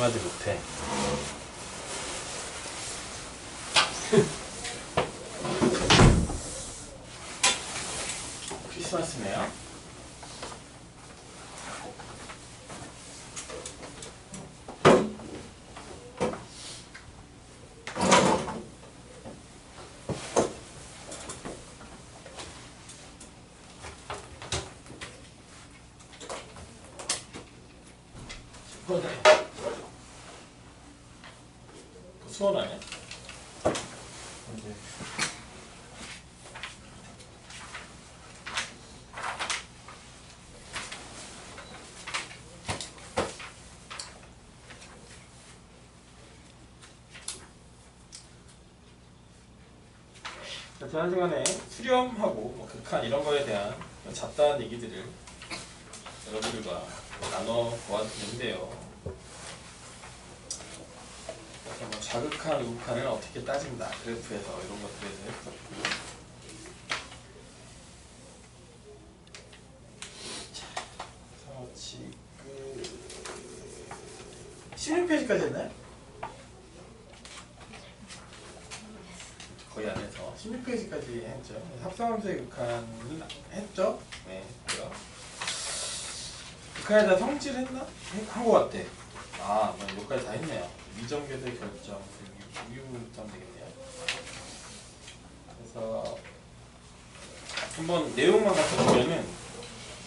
집중하지 못해. 크리스마스네요. 수원하네. 지난 시간에 수렴하고 뭐 극한 이런 거에 대한 잡다한 얘기들을 여러분들과 나눠 보았는데요. 뭐 자극한, 우극한을 어떻게 따진다, 그래프에서 이런 것들에 대해서 했었고, 자, 그래서 지금 16페이지까지 했나요? 거의 안 해서 16페이지까지 했죠. 합성함수의 극한은 했죠? 네, 했고요. 극한에다 성질 했나? 한 것 같아. 아, 뭐 여기까지 다 했네요. 미정계수의 결정, 유무점 되겠네요. 그래서 한번 내용만 같이 보면은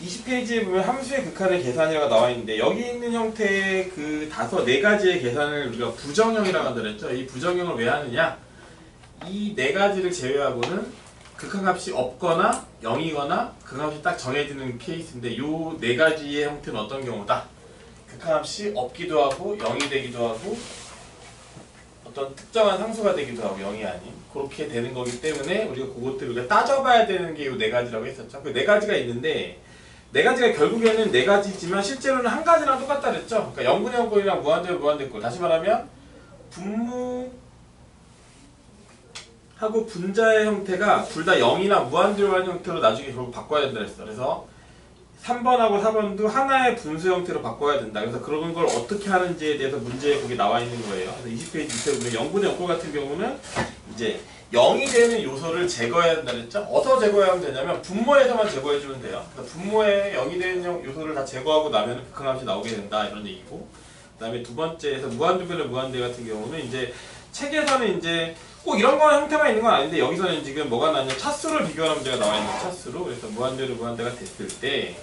20페이지에 보면 함수의 극한의 계산이라고 나와 있는데, 여기 있는 형태의 그 네 가지의 계산을 우리가 부정형이라고 하더랬죠. 이 부정형을 왜 하느냐? 이 네 가지를 제외하고는 극한값이 없거나 0이거나 극한값이 딱 정해지는 케이스인데, 이 네 가지의 형태는 어떤 경우다? 극한값이 없기도 하고 0이 되기도 하고 어떤 특정한 상수가 되기도 하고 0이 아닌 그렇게 되는 거기 때문에 우리가 그것들을 우리가 따져봐야 되는 게 이 네 가지라고 했었죠. 그 네 가지가 있는데, 네 가지가 결국에는 네 가지지만 실제로는 한 가지랑 똑같다 그랬죠. 그러니까 0분의 0꼴이랑 무한대로 무한대꼴, 다시 말하면 분모하고 분자의 형태가 둘 다 0이나 무한대로 하는 형태로 나중에 결국 바꿔야 된다 그랬어. 그래서 3번하고 4번도 하나의 분수 형태로 바꿔야 된다. 그래서 그런 걸 어떻게 하는지에 대해서 문제에 거기 나와 있는 거예요. 그래서 20페이지 밑에 보면 0분의 0꼴 같은 경우는 이제 0이 되는 요소를 제거해야 된다 그랬죠? 어디서 제거해야 하면 되냐면 분모에서만 제거해주면 돼요. 그래서 분모에 0이 되는 요소를 다 제거하고 나면 극한값이 나오게 된다, 이런 얘기고, 그 다음에 두 번째에서 무한두변의 무한대 같은 경우는 이제 책에서는 이제 꼭 이런 거는 형태만 있는 건 아닌데, 여기서는 지금 뭐가 나왔냐면 차수를 비교하는 문제가 나와 있는 차수로. 그래서 무한대로 무한대가 됐을 때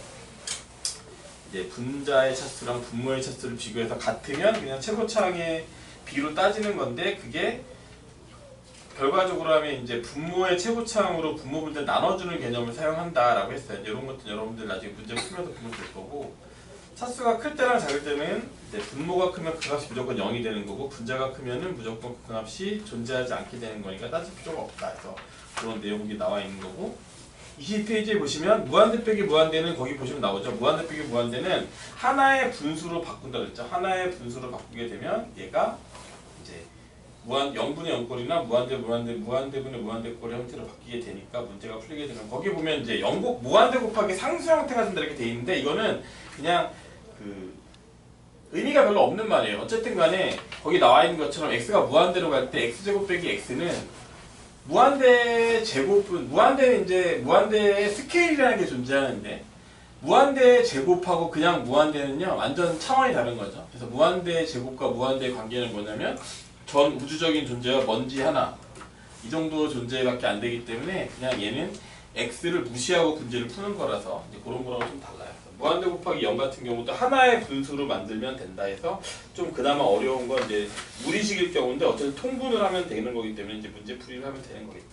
이제 분자의 차수랑 분모의 차수를 비교해서 같으면 그냥 최고차항의 비로 따지는 건데, 그게 결과적으로 하면 이제 분모의 최고차항으로 분모 분자를 나눠주는 개념을 사용한다라고 했어요. 이런 것도 여러분들 나중에 문제 풀면서 보면 될 거고, 차수가 클 때랑 작을 때는 이제 분모가 크면 그 값이 무조건 0이 되는 거고, 분자가 크면은 무조건 그 값이 존재하지 않게 되는 거니까 따질 필요가 없다 해서 그런 내용이 나와 있는 거고, 20페이지에 보시면 무한대 빼기 무한대는 거기 보시면 나오죠. 무한대 빼기 무한대는 하나의 분수로 바꾼다 그랬죠. 하나의 분수로 바꾸게 되면 얘가 이제 0분의 0꼴이나 무한대분의 무한대꼴의 형태로 바뀌게 되니까 문제가 풀리게 되면, 거기 보면 이제 무한대 곱하기 상수 형태가 된다 이렇게 돼 있는데, 이거는 그냥 그 의미가 별로 없는 말이에요. 어쨌든 간에 거기 나와 있는 것처럼 x가 무한대로 갈 때 x제곱 빼기 x는 무한대 제곱은, 무한대는 이제 무한대의 스케일이라는 게 존재하는데, 무한대의 제곱하고 그냥 무한대는요 완전 차원이 다른 거죠. 그래서 무한대의 제곱과 무한대의 관계는 뭐냐면 전 우주적인 존재와 먼지 하나, 이 정도 존재밖에 안 되기 때문에 그냥 얘는 x를 무시하고 문제를 푸는 거라서 이제 그런 거랑 좀 달라요. 무한대 곱하기 0 같은 경우도 하나의 분수로 만들면 된다 해서 좀 그나마 어려운 건 이제 무리식일 경우인데, 어쨌든 통분을 하면 되는 거기 때문에 이제 문제 풀이를 하면 되는 거겠죠.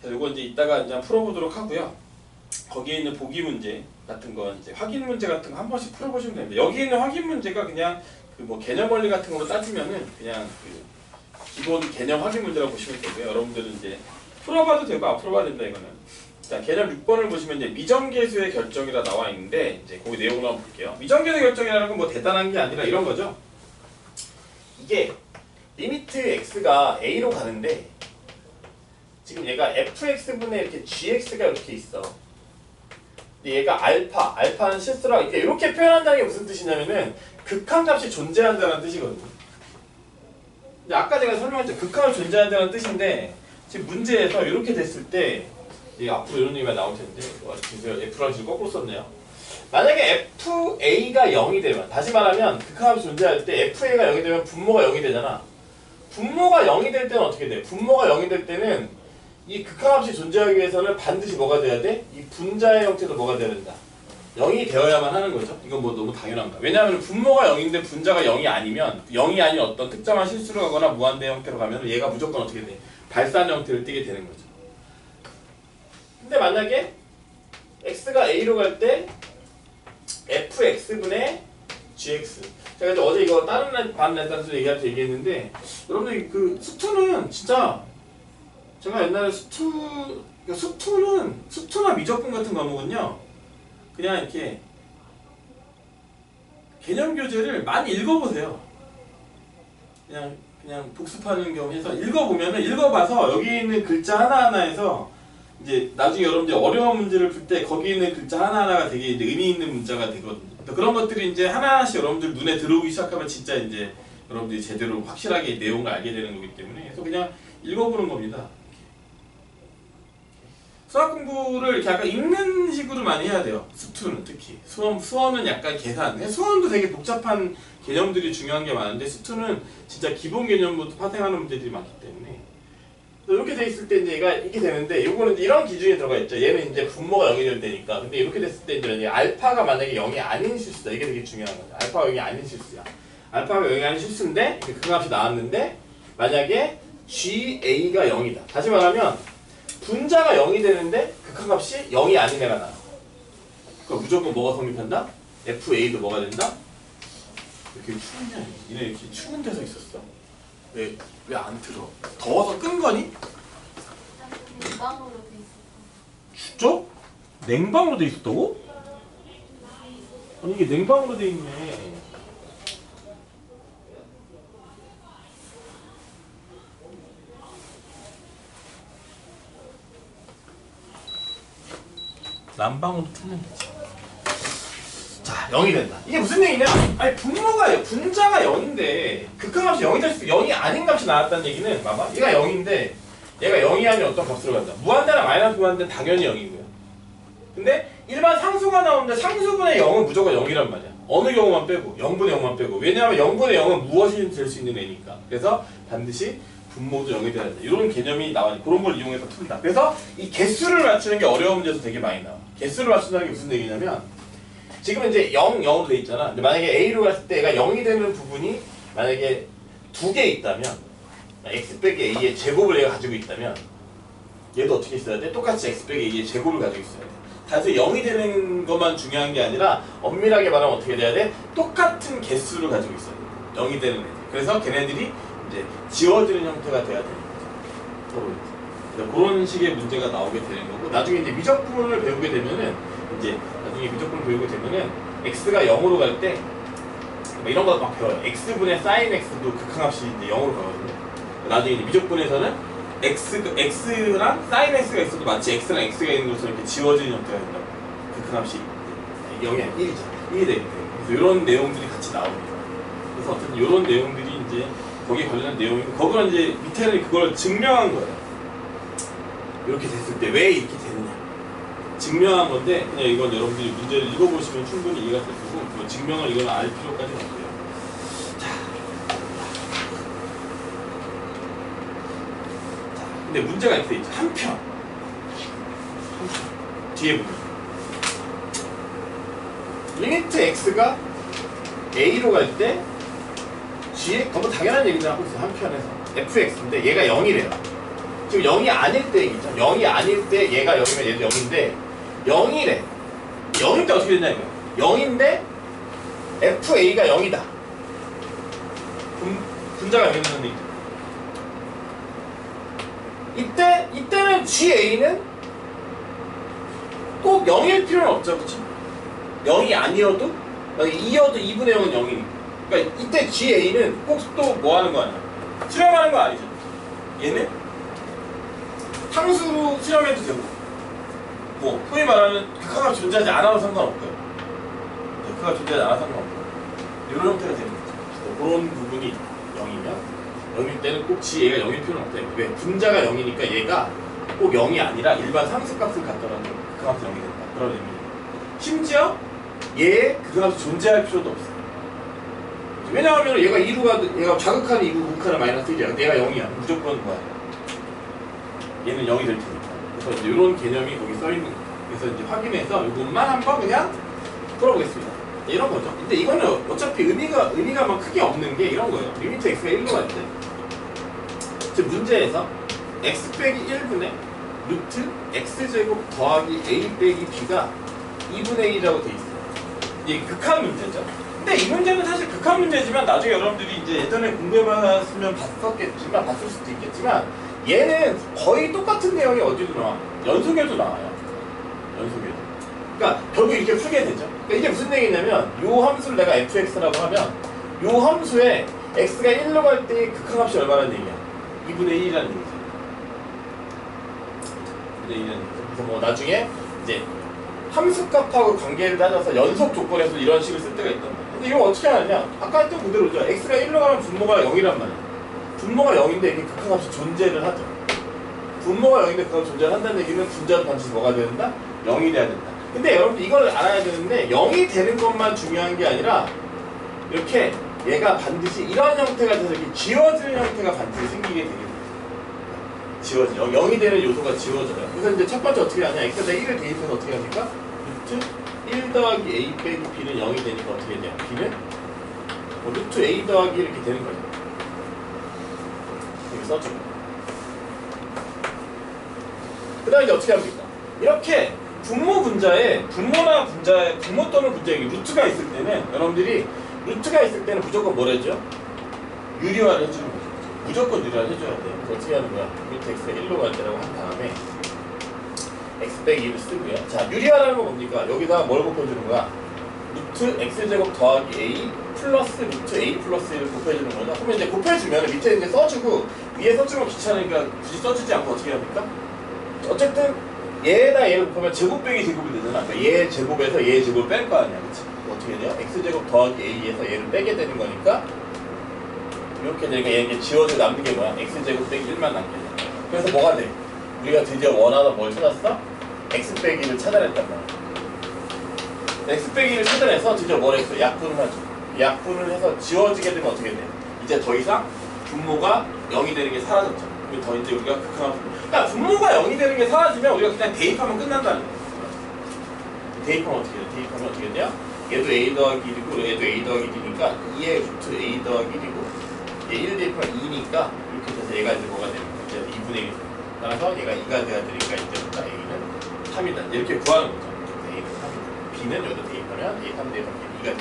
그래서 이거 이제 이따가 이제 풀어보도록 하고요. 거기에 있는 보기 문제 같은 건 이제 확인 문제 같은 거 한 번씩 풀어보시면 됩니다. 여기 있는 확인 문제가 그냥 그 뭐 개념 원리 같은 거로 따지면은 그냥 그 기본 개념 확인 문제라고 보시면 되고요. 여러분들은 이제 풀어봐도 되고 안 풀어봐도 된다 이거는. 자, 개념 6번을 보시면 이제 미정계수의 결정이라 나와 있는데, 이제 거기 내용을 한번 볼게요. 미정계수의 결정이라는 건 뭐 대단한 게 아니라 이런 거죠. 이게 리미트 x가 a로 가는데, 지금 얘가 fx분의 이렇게 gx가 이렇게 있어. 얘가 알파는 실수라 이렇게 표현한다는 게 무슨 뜻이냐면은 극한값이 존재한다는 뜻이거든요. 근데 아까 제가 설명했죠. 극한을 존재한다는 뜻인데 지금 문제에서 이렇게 됐을 때 앞으로 이런 얘기가 나올 텐데 F랑 지금 거꾸로 썼네요. 만약에 FA가 0이 되면 다시 말하면 극한값이 존재할 때 FA가 0이 되면 분모가 0이 되잖아. 분모가 0이 될 때는 어떻게 돼? 분모가 0이 될 때는 이 극한값이 존재하기 위해서는 반드시 뭐가 돼야 돼? 이 분자의 형태도 뭐가 돼야 된다. 0이 되어야만 하는 거죠. 이건 뭐 너무 당연한가. 왜냐하면 분모가 0인데 분자가 0이 아니면 0이 아닌 어떤 특정한 실수를 하거나 무한대 형태로 가면 얘가 무조건 어떻게 돼? 발산 형태를 띠게 되는 거죠. 근데 만약에 x가 a로 갈 때 fx분의 gx. 제가 이제 어제 이거 다른 반랜단수 얘기할 때 얘기했는데 여러분들 그 수투는 진짜 제가 옛날에 수투나 미적분 같은 과목은요 그냥 이렇게 개념 교재를 많이 읽어보세요. 그냥 복습하는 경우 해서 읽어봐서 여기 있는 글자 하나하나에서 이제 나중에 여러분들 어려운 문제를 풀 때 거기 있는 글자 하나하나가 되게 이제 의미 있는 문자가 되거든요. 그런 것들이 이제 하나하나씩 여러분들 눈에 들어오기 시작하면 진짜 이제 여러분들이 제대로 확실하게 내용을 알게 되는 거기 때문에 그래서 그냥 읽어보는 겁니다. 수학 공부를 이렇게 약간 읽는 식으로 많이 해야 돼요. 수투는 특히. 수어는 약간 계산. 수어도 되게 복잡한 개념들이 중요한 게 많은데 수투는 진짜 기본 개념부터 파생하는 문제들이 많기 때문에 이렇게 돼 있을 때 이제 얘가 이렇게 되는데 요거는 이제 이런 기준이 들어가 있죠. 얘는 이제 분모가 0이 될 때니까. 근데 이렇게 됐을 때 이제 알파가 만약에 0이 아닌 실수다. 이게 되게 중요한 거죠. 알파가 0이 아닌 실수야. 알파가 0이 아닌 실수인데 그 값이 나왔는데 만약에 GA가 0이다. 다시 말하면 분자가 0이 되는데 극한값이 0이 아닌 애가 나와. 그럼 무조건 뭐가 성립한다? FA도 뭐가 된다? 이렇게 추웠냐? 얘네 이렇게 추운 데서 있었어. 왜 안 틀어? 더워서 끈 거니? 냉방으로 돼 있어. 진짜? 냉방으로 돼 있었다고? 아니 이게 냉방으로 돼 있네. 난방으로 틀면 되지. 자, 0이 된다. 이게 무슨 얘기냐? 아니 분자가 0인데 극한값이 0이 될 수 0이 아닌 값이 나왔다는 얘기는 봐봐. 얘가 0인데 얘가 0이 아닌 어떤 값으로 간다. 무한대나 마이너스 무한대는 당연히 0이고요. 근데 일반 상수가 나오는데 상수분의 0은 무조건 0이란 말이야. 어느 경우만 빼고 0분의 0만 빼고. 왜냐하면 0분의 0은 무엇이든 될 수 있는 애니까. 그래서 반드시 분모도 0이 돼야 된다. 이런 개념이 나와요. 그런 걸 이용해서 푼다. 그래서 이 개수를 맞추는 게 어려운 문제도 되게 많이 나와. 개수를 맞춘다는 게 무슨 얘기냐면 지금 이제 0, 0으로 돼 있잖아. 근데 만약에 A로 갔을 때 얘가 0이 되는 부분이 만약에 2개 있다면 x 빼기 a의 제곱을 얘가 가지고 있다면 얘도 어떻게 있어야 돼? 똑같이 x 빼기 a의 제곱을 가지고 있어야 돼. 단순히 0이 되는 것만 중요한 게 아니라 엄밀하게 말하면 어떻게 돼야 돼? 똑같은 개수를 가지고 있어야 돼. 0이 되는 애들. 그래서 걔네들이 이제 지워지는 형태가 돼야 되는 거죠. 그런 식의 문제가 나오게 되는 거고 나중에 이제 미적분을 배우게 되면은 이제 나중에 미적분을 배우게 되면은 x가 0으로 갈 때 이런 거 막 배워요. x분의 sin x도 극한값이 이제 0으로 가거든요. 나중에 이제 미적분에서는 x랑 sin x가 있어도 마치 x랑 x가 있는 것처럼 이렇게 지워지는 형태가 된다고. 극한값이 0이 아니라 1이죠. 1이 되기 때문에. 그래서 이런 내용들이 같이 나옵니다. 그래서 어쨌든 이런 내용들이 이제 거기에 관련된 내용이고 거기는 이제 밑에는 그걸 증명한 거예요. 이렇게 됐을 때 왜 이렇게 되느냐 증명한 건데 그냥 이건 여러분들이 문제를 읽어보시면 충분히 이해가 될 거고 뭐 증명을 이건 알 필요까지는 없고요. 자, 근데 문제가 이렇게 있죠. 한편 뒤에 보면 리미트 x가 a로 갈 때 g에 너무 당연한 얘기를 하고 있어요. 한편에서 fx인데 얘가 0이래요. 지금 0이 아닐 때 얘기죠. 0이 아닐 때 얘가 0이면 얘도 0인데 0이래. 0일 때 어떻게 됐냐 이거. 0인데 FA가 0이다. 분자가 0이 되는 얘기죠. 이때는 GA는 꼭 0일 필요는 없죠. 그치? 0이 아니어도 2여도 2분의 0은 0이니까. 그러니까 이때 GA는 꼭 또 뭐 하는 거 아니야? 수렴하는 거 아니죠. 얘는 상수로 수렴해도 되고 뭐 소위 말하는 극한값이 존재하지 않아도 상관없고요. 극한값이 존재하지 않아도 상관없고요. 이런 형태가 되는 거죠. 그런 부분이 0이면 0일 때는 꼭 얘가 0일 필요는 없대요. 왜? 분자가 0이니까 얘가 꼭 0이 아니라 일반 상수값을 갖더라도 극한값이 0이 된다. 그런 의미예요. 심지어 얘의 극한값이 존재할 필요도 없어요. 왜냐하면 얘가 2루가 얘가 자극하는 2루 극한은 마이너스 1이야. 얘가 0이야. 무조건 뭐야? 얘는 0이 될 테니까. 그래서 이제 이런 개념이 거기 써 있는 거예요. 그래서 이제 확인해서 이것만 한번 그냥 풀어보겠습니다. 이런 거죠. 근데 이거는 어차피 의미가 막 크게 없는 게 이런 거예요. 리미트 x가 1로 갈 때, 즉 문제에서 x 빼기 1분의 루트 x제곱 더하기 a 빼기 b가 2분의 1이라고 돼 있어요. 이게 극한 문제죠. 근데 이 문제는 사실 극한 문제지만 나중에 여러분들이 이제 예전에 공부해봤으면 봤을 수도 있겠지만 얘는 거의 똑같은 내용이 어디도 나와. 연속에도 나와요. 연속에도. 그러니까 결국 이렇게 풀게 되죠. 그러니까 이게 무슨 얘기냐면 요 함수를 내가 fx라고 하면 요 함수에 x가 1로 갈 때 극한값이 얼마라는 얘기야? 2분의 1이라는 얘기죠. 2분의 1이라는 얘기죠. 그래서 뭐 나중에 이제 함수값하고 관계를 따져서 연속 조건에서 이런 식을 쓸 때가 있단 말이야. 근데 이거 어떻게 하느냐? 아까 했던 그대로죠. x가 1로 가면 분모가 0이란 말이야. 분모가 0인데 이게 극한값이 존재를 하죠. 분모가 0인데 극한값이 존재를 한다는 얘기는 분자도 반드시 뭐가 된다? 0이 돼야 된다. 근데 여러분들 이걸 알아야 되는데 0이 되는 것만 중요한 게 아니라 이렇게 얘가 반드시 이런 형태가 돼서 이렇게 지워지는 형태가 반드시 생기게 되게 돼요. 지워져. 0이 되는 요소가 지워져요. 그래서 이제 첫 번째 어떻게 하냐? x에다 1을 대입해서 어떻게 합니까? 루트 1 더하기 a 빼기 b는 0이 되니까 어떻게 되냐? b는 뭐 루트 a 더하기 이렇게 되는 거죠. 여기 써주고. 그 다음에 이제 어떻게 합니까? 이렇게 분모 분자에 분모 또는 분자에 루트가 있을 때는 여러분들이 루트가 있을 때는 무조건 뭐랬죠? 유리화를 해주는 거죠. 무조건 유리화를 해줘야 돼요. 그래서 어떻게 하는 거야? 루트 x가 1로 갈 때라고 한 다음에 x 빼기 1을 쓰고요. 자, 유리화라는 건 뭡니까? 여기다 뭘 곱해주는 거야? 루트 x제곱 더하기 a 플러스 루트 a 플러스 1을 곱해주는 거죠. 그러면 이제 곱해주면 밑에 이제 써주고 위에 써주면 귀찮으니까 굳이 써주지 않고 어떻게 합니까? 어쨌든 얘에다 얘를 곱하면 제곱 빼기 제곱이 되잖아. 그러니까 얘 제곱에서 얘 제곱을 뺄 거 아니야. 그치? 어떻게 돼요? x제곱 더하기 a에서 얘를 빼게 되는 거니까 이렇게 되니까 얘 지워져 남는 게 뭐야? x제곱 빼기 1만 남게 돼. 그래서 뭐가 돼? 우리가 드디어 원하던 뭘 찾았어? x 빼기를 찾아냈단 말이야. x 빼기를 찾아내서 드디어 뭘 했어? 약분을 하죠. 약분을 해서 지워지게 되면 어떻게 돼? 이제 더 이상 분모가 0이 되는 게 사라졌죠. 그럼 더 이제 우리가 극한한 분모. 그러니까 분모가 0이 되는 게 사라지면 우리가 그냥 대입하면 끝난다는 거예요. 대입하면 어떻게 돼요? 대입하면 어떻게 돼요? 얘도 a 더하기 1이고 얘도 a 더하기 1이니까 2의 루트 a 더하기 1이고 얘 1 대입하면 2니까 이렇게 돼서 얘가 이제 뭐가 되는 거죠? 이제 2분의 1이 돼요. 따라서 얘가 2가 돼야 되니까 이제부터 a는 3이다. 이렇게 구하는 거죠. a는 3이다. b는 여기다 대입하면 a 3 대입하면 2가 돼요.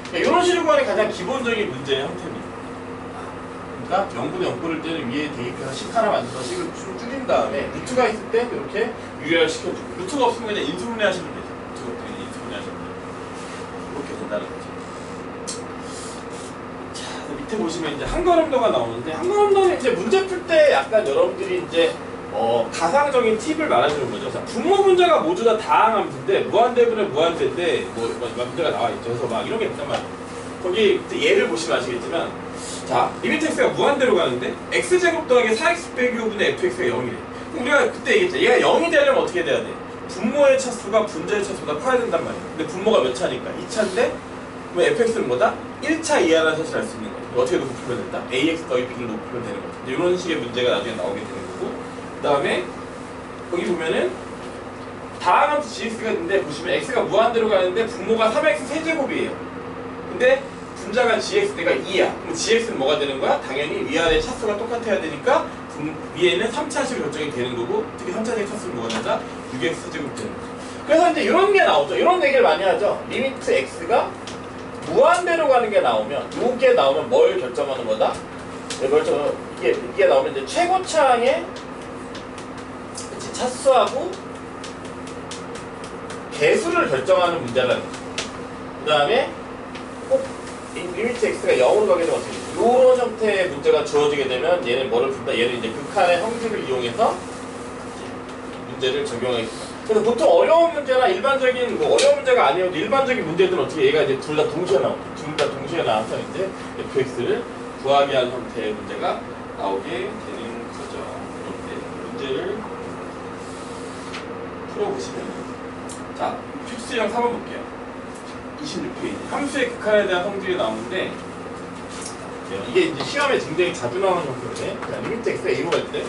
그러니까 이런 식으로 구하는 가장 기본적인 문제의 형태입니다. 그러니까 0분의 0꼴을 때는 위에 대입해서 식 하나 만들어서 식을 줄인 다음에 루트가 있을 때 이렇게 유리화를 시켜주고 루트가 없으면 그냥 인수분해 하시면 되죠. 루트가 없으면 인수분해 하시면 돼요. 이렇게 된다는 거죠. 자, 밑에 보시면 이제 한 걸음 더가 나오는데 한 걸음 더는 이제 문제 풀 때 약간 여러분들이 이제 가상적인 팁을 말해주는 거죠. 자, 분모 문제가 모두 다 다항한 문제인데 무한대분의 무한대인데 뭐 문제가 나와 있죠. 그래서 막 이런 게 있단 말이에요. 거기 예를 보시면 아시겠지만 자, 리미트 x가 무한대로 가는데 x제곱 더하기 4x 빼기 5분의 fx가 0이래. 그럼 우리가 그때 얘기했죠. 얘가 0이 되려면 어떻게 돼야 돼? 분모의 차수가 분자의 차수보다 커야 된단 말이야. 근데 분모가 몇 차니까? 2차인데 그럼 fx는 뭐다? 1차 이하라는 사실을 알 수 있는 거죠. 어떻게 놓고 풀면 된다? ax 더하기 b를 놓고 풀면 되는 거죠. 이런 식의 문제가 나중에 나오게 되는 거고 그 다음에 거기 보면은 다항함수 gx가 있는데 보시면 x가 무한대로 가는데 분모가 3x 세제곱이에요. 근데 분자가 gx 때가 2야. 그럼 gx는 뭐가 되는 거야? 당연히 위아래 차수가 똑같아야 되니까 위에는 3차식으로 결정이 되는 거고 특히 3차식 차수는 뭐가 된다? 6x 제곱 되는 거죠. 그래서 이제 이런 게 나오죠. 이런 얘기를 많이 하죠. 리미트 x가 무한대로 가는 게 나오면 이게 나오면 뭘 결정하는 거다? 이게 나오면 이제 최고차항의 차수하고 개수를 결정하는 문제라는 거죠. 그 다음에 꼭 리미트 x가 0으로 가게 되면 어떻게 돼요? 이런 형태의 문제가 주어지게 되면 얘는 뭐를 푼다? 얘는 이제 극한의 형식을 이용해서 문제를 적용하겠습니다. 그래서 보통 어려운 문제나 일반적인 뭐 어려운 문제가 아니어도 일반적인 문제들은 어떻게 얘가 이제 둘 다 동시에 나오고 둘 다 동시에 나와서 이제 fx를 구하게 하는 형태의 문제가 나오게 되는 거죠. 이렇게 문제를 풀어보시면 자 필수형 4번 볼게요. 26페이지 함수의 극한에 대한 성질이 나오는데 이게 이제 시험에 굉장히 자주 나오는 형태인데 리미트 x가 A로 갈 때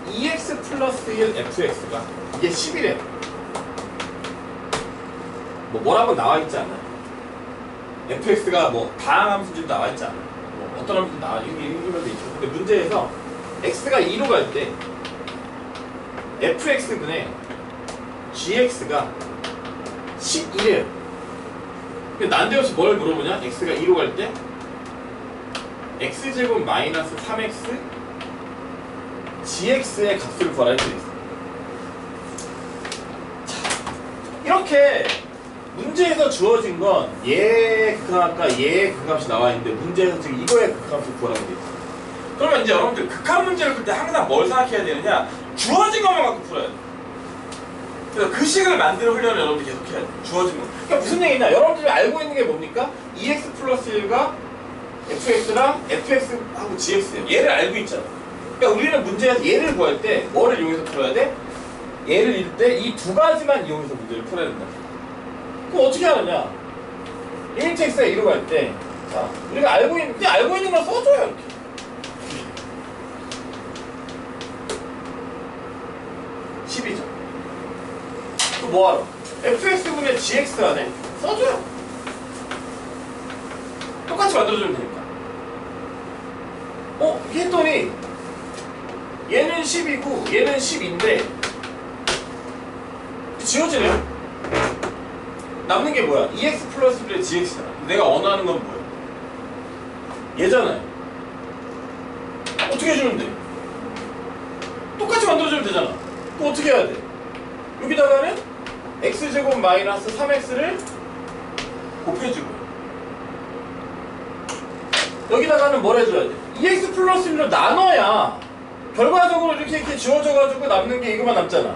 2x 플러스 1 fx가 이게 10이래요. 뭐라고 나와있지 않아요. fx가 뭐 다항 함수도 나와있지 않아요. 뭐 어떤 함수도 나와있죠. 이게 읽으면 돼 있죠. 근데 문제에서 x가 2로 갈 때 fx분의 gx가 11이에요. 근데 난데없이 뭘 물어보냐? x가 2로 갈 때 x제곱 마이너스 3x gx의 값을 구하라 이렇게 있어요. 이렇게 문제에서 주어진 건 얘의 극한값과 얘의 극한값이 나와 있는데 문제에서 지금 이거의 극한값을 구하라고 돼 있어요. 그러면 이제 여러분들 극한 문제를 풀 때 항상 뭘 생각해야 되느냐? 주어진 것만 갖고 풀어야 돼. 그래서 그 식을 만드는 훈련을 여러분들 계속 해야 돼. 주어진 거. 그러니까 무슨 얘기냐? 여러분들이 알고 있는 게 뭡니까? 2x 플러스 1가 fx랑 fx하고 gx예요. 얘를 알고 있잖아. 그러니까 우리는 문제에서 얘를 구할 때 뭐를 이용해서 풀어야 돼? 얘를 잃을 때 이 두 가지만 이용해서 문제를 풀어야 된다. 그럼 어떻게 하느냐? 리미트 x가 2로 갈 때 자, 우리가 알고 있는 걸 써줘요. 이렇게. 10이죠. 또 뭐하러? fx분의 gx 안에 써줘요. 똑같이 만들어주면 되니까. 이렇게 했더니 얘는 10이고 얘는 10인데 지워지네요. 남는 게 뭐야? 2x 플러스 1의 gx잖아. 내가 원하는 건 뭐야? 얘잖아요. 어떻게 해주면 돼? 똑같이 만들어주면 되잖아. 그럼 어떻게 해야 돼? 여기다가는 x제곱 마이너스 3x를 곱해주고 여기다가는 뭘 해줘야 돼? 2x 플러스 1로 나눠야 결과적으로 이렇게 지워져가지고 남는 게 이거만 남잖아.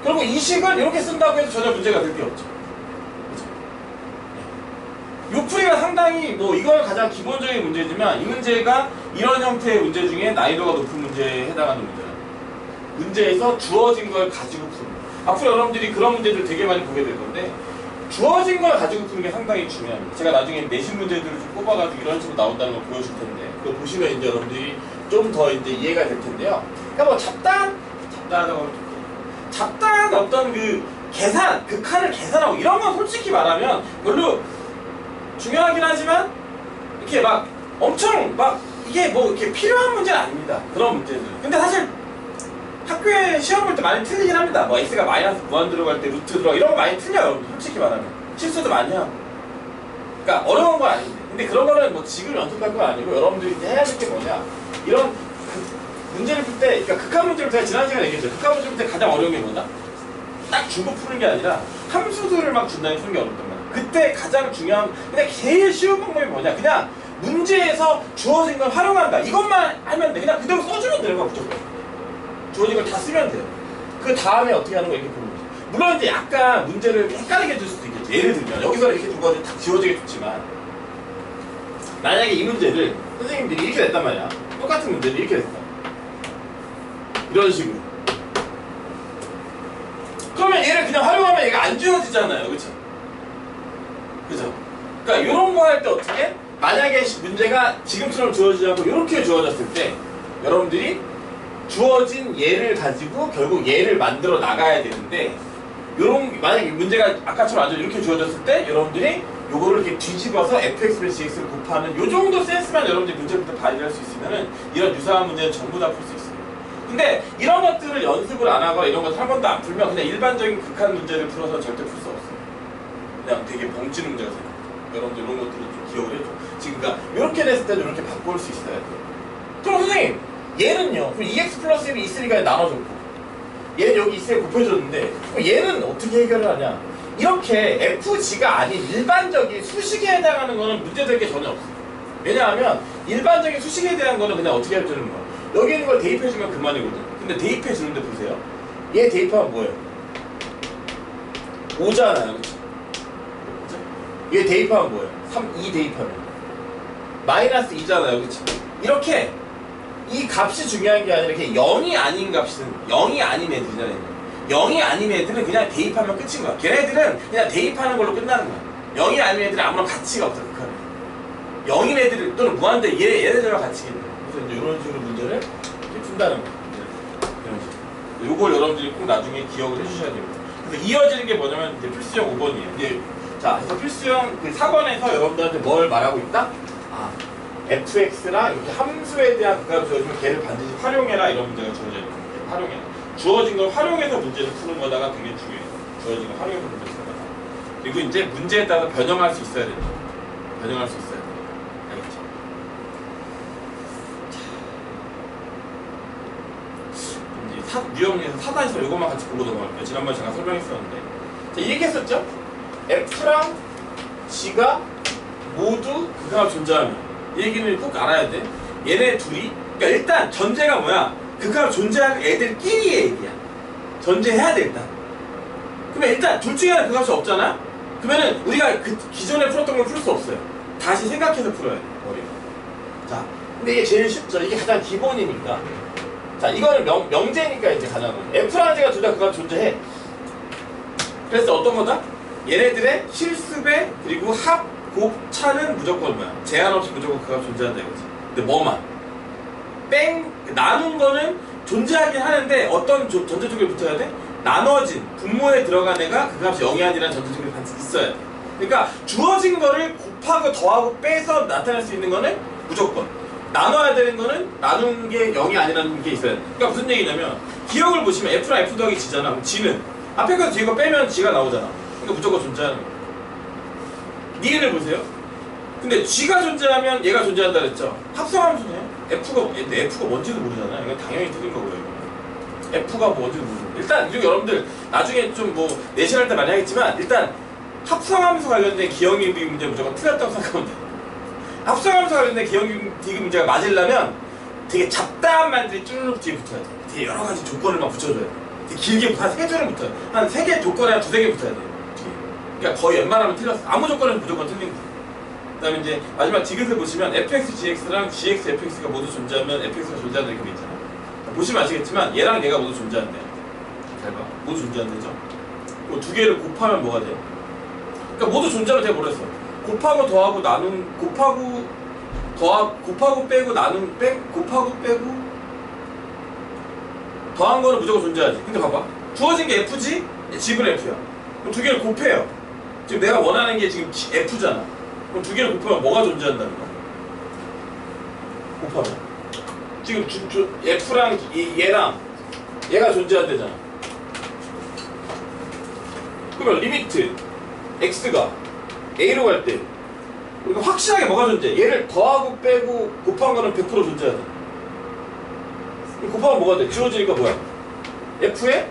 그리고 이 식을 이렇게 쓴다고 해서 전혀 문제가 될 게 없죠. 그쵸? 요 풀이가 상당히 이건 가장 기본적인 문제지만 이 문제가 이런 형태의 문제 중에 난이도가 높은 문제에 해당하는 문제예요. 문제에서 주어진 걸 가지고 푸는 거. 앞으로 여러분들이 그런 문제들 되게 많이 보게 될 건데 주어진 걸 가지고 푸는 게 상당히 중요합니다. 제가 나중에 내신 문제들을 좀 뽑아가지고 이런 식으로 나온다는 걸 보여줄 텐데 그거 보시면 이제 여러분들이 좀 더 이제 이해가 될 텐데요. 그러니까 뭐 잡다한 어떤 그 계산, 극한을 계산하고 이런 건 솔직히 말하면 별로 중요하긴 하지만 이렇게 막 엄청 막 이게 뭐 이렇게 필요한 문제는 아닙니다. 그런 문제들. 근데 사실 학교에 시험 볼 때 많이 틀리긴 합니다. 뭐 x가 마이너스 무한 들어갈 때 루트 들어가 이런 거 많이 틀려요. 솔직히 말하면 실수도 많이 하고. 그러니까 어려운 건 아닌데. 근데 그런 거는 뭐 지금 연습할 건 아니고 여러분들이 이제 해야 될 게 뭐냐? 이런 문제를 풀 때, 그러니까 극한 문제를 제가 지난 시간에 얘기했죠. 극한 문제를 풀 때 가장 어려운 게 뭐냐? 딱 주고 푸는 게 아니라 함수들을 막 준다니 푸는 게 어렵단 말이야. 그때 가장 중요한, 근데 제일 쉬운 방법이 뭐냐? 그냥 문제에서 주어진 걸 활용한다. 이것만 하면 돼. 그냥 그대로 써주면 돼요. 무조건. 주어진 걸 다 쓰면 돼요. 그 다음에 어떻게 하는 거 이렇게 보는 거죠. 물론 이제 약간 문제를 헷갈리게 해줄 수도 있겠죠. 예를 들면 여기서 이렇게 두 가지 다 지워지게 좋지만 만약에 이 문제를 선생님들이 이렇게 냈단 말이야. 똑같은 문제를 이렇게 냈어. 이런 식으로. 그러면 얘를 그냥 활용하면 얘가 안 지워지잖아요. 그쵸? 그죠? 그러니까 이런 거 할 때 어떻게? 만약에 문제가 지금처럼 주어지지 않고 이렇게 주어졌을 때 여러분들이 주어진 얘를 가지고 결국 얘를 만들어 나가야 되는데 만약에 문제가 아까처럼 완전 이렇게 주어졌을 때 여러분들이 요거를 이렇게 뒤집어서 fx-gx를 곱하는 요 정도 센스만 여러분들이 문제를 발휘할 수 있으면은 이런 유사한 문제는 전부 다 풀 수 있어요. 근데 이런 것들을 연습을 안 하거나 이런 것을 한 번도 안 풀면 그냥 일반적인 극한 문제를 풀어서 절대 풀 수 없어요. 그냥 되게 벙찌는 문제가 생겨요. 여러분들 이런 것들을 좀 기억을 해줘. 지금 그러니까 이렇게 됐을 때도 이렇게 바꿀 수 있어야 돼요. 그럼 선생님 얘는요? 그럼 2x 플러스 1이 있으니까 나눠줬고 얘는 여기 있으니까 곱해줬는데 그럼 얘는 어떻게 해결을 하냐? 이렇게 fg가 아닌 일반적인 수식에 해당하는 거는 문제될 게 전혀 없어요. 왜냐하면 일반적인 수식에 대한 거는 그냥 어떻게 해주는 거야? 여기 있는 걸 대입해주면 그만이거든. 근데 대입해주는데 보세요. 얘 대입하면 뭐예요? 5잖아요. 그쵸? 얘 대입하면 뭐예요? 2 대입하면 마이너스 2잖아요. 그쵸? 이렇게 이 값이 중요한 게 아니라 이렇게 0이 아닌 값은 0이 아닌 애들이잖아요. 0이 아닌 애들은 그냥 대입하면 끝인 거야. 걔네들은 그냥 대입하는 걸로 끝나는 거야. 0이 아닌 애들은 아무런 가치가 없어. 그 칸에 0인 애들 또는 무한대 얘네들과 가치가 있는 거야. 그래서 이제 이런 식으로 문제를 이렇게 푼다는 거야. 이런 식으로. 요걸 여러분들이 꼭 나중에 기억을 해주셔야 됩니다. 그래서 이어지는 게 뭐냐면 이제 필수형 5번이에요. 이제 자, 그래서 필수형 그 4번에서 여러분들한테 뭘 말하고 있다? fx랑 이렇게 함수에 대한 값을 주어지면 걔를 반드시 활용해라 이런 문제가 주어져 있는 거예요. 활용해라. 주어진 걸 활용해서 문제를 푸는 거다가 되게 중요해요. 주어진 걸 활용해서 문제를 푸는 거다. 그리고 이제 문제에 따라서 변형할 수 있어야 됩니다. 변형할 수 있어야 돼요. 알겠죠? 자, 이제 유형에서 사단에서 이것만 같이 보고 넘어갈게요. 지난번에 제가 설명했었는데, 자, 이 얘기했었죠? f랑 g가 모두 극한을 존재하면 이 얘기는 꼭 알아야 돼. 얘네 둘이, 그러니까 일단 전제가 뭐야? 극한을 존재하는 애들끼리의 얘기야. 존재해야 돼 일단. 그러면 일단 둘 중에 하나 그 값이 없잖아? 그러면은 우리가 그 기존에 풀었던 걸 풀 수 없어요. 다시 생각해서 풀어야 돼, 머리가. 자, 근데 이게 제일 쉽죠. 이게 가장 기본이니까. 자, 이거는 명제니까 이제 가장 F라는 제가 둘 다 그 값 존재해. 그래서 어떤 거다? 얘네들의 실습의 그리고 합, 곱, 차는 무조건 뭐야? 제한 없이 무조건 그 값 존재한다 이거지. 근데 뭐만? 뺑, 나눈 거는 존재하긴 하는데 어떤 전제 조건이 붙어야 돼? 나눠진 분모에 들어간 애가 그 값이 0이 아니라는 전제 조건이 반드시 있어야 돼. 그러니까 주어진 거를 곱하고 더하고 빼서 나타낼 수 있는 거는 무조건. 나눠야 되는 거는 나눈 게 0이 아니라는 게 있어야 돼. 그러니까 무슨 얘기냐면 기억을 보시면 F랑 F 더하기 G잖아. 그럼 G는 앞에 거 뒤에 거 빼면 G가 나오잖아. 그러니까 무조건 존재하는 거야. 니은을 보세요. 근데 G가 존재하면 얘가 존재한다 그랬죠. 합성함수네요. F가 뭔지도 모르잖아. 이건 당연히 틀린 거고요. F가 뭔지도 모르고. 일단 이거 여러분들 나중에 좀 뭐 내신할 때 많이 하겠지만 일단 합성함수 관련된 기억력 비교 문제 무조건 틀렸다고 생각하면 돼. 합성함수 관련된 기억력 비교 문제가 맞으려면 되게 잡다한 말들이 쭈르륵 뒤에 붙어야 돼. 되게 여러 가지 조건을 막 붙여줘야 돼. 되게 길게 한 3줄은 붙어요. 한 3개 조건에 한 2-3개 붙어야 돼. 그러니까 거의 웬만하면 틀렸어. 아무 조건은 무조건 틀린 거야. 그 다음에 이제 마지막 디귿을 보시면 fx, gx랑 gx, fx가 모두 존재하면 fx가 존재한다 이렇게 돼 있잖아. 보시면 아시겠지만 얘랑 얘가 모두 존재한대요. 잘 봐. 모두 존재한대죠. 그리고 두 개를 곱하면 뭐가 돼요? 그러니까 모두 존재하면 제가 뭐랬어? 곱하고 더하고 나눈 곱하고 빼고 나눈 곱하고 빼고 더한 거는 무조건 존재하지. 근데 봐봐. 주어진 게 f지? 집은 f야. 그럼 두 개를 곱해요. 지금 내가 원하는 게 지금 f잖아. 그럼 두 개를 곱하면 뭐가 존재한다는 거야? 곱하면 지금 F랑 얘랑 얘가 존재한대잖아. 그러면 리미트 X가 A로 갈 때 우리가 확실하게 뭐가 존재해? 얘를 더하고 빼고 곱한 거는 100% 존재하지. 곱하면 뭐가 돼? 지워지니까 뭐야? F에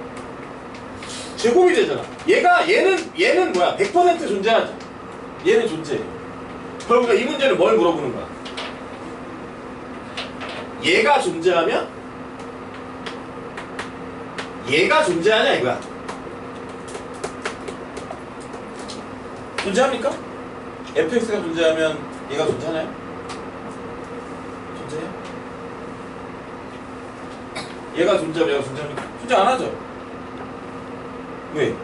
제곱이 되잖아. 얘는 뭐야? 100% 존재하죠. 얘는 존재해. 그러니까 이 문제는 뭘 물어보는 거야? 얘가 존재하면 얘가 존재하냐 이거야. 존재합니까? fx가 존재하면 얘가 존재하나요? 존재해요? 얘가 존재하면 얘가 존재합니까? 존재 안 하죠? 왜?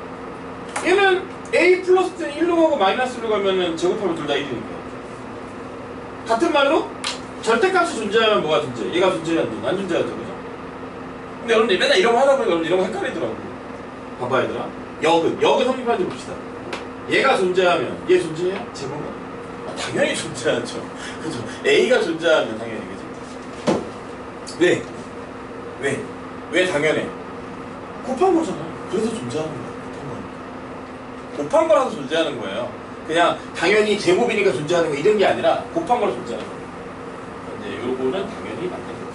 얘는 a 플러스 는 1로 가고 마이너스로 가면은 제곱하면 둘 다 1이니까. 같은 말로 절대값이 존재하면 뭐가 존재해? 얘가 존재해야 돼? 안 존재하죠, 그죠? 근데 여러분들 맨날 이런 거 하다 보니까 여러분들 이런 거 헷갈리더라고. 봐봐 얘들아. 역은 성립하는지 봅시다. 얘가 존재하면 얘 존재해요? 제곱은? 당연히 존재하죠. 그죠? A가 존재하면 당연히 그죠? 왜? 왜 당연해? 곱한 거잖아. 그래서 존재하는 거야. 곱한 거라서 존재하는 거예요. 그냥 당연히 제곱이니까 존재하는 거 이런 게 아니라 곱한 거로 존재하는 거예요. 이제 요거는 당연히 맞는 거죠.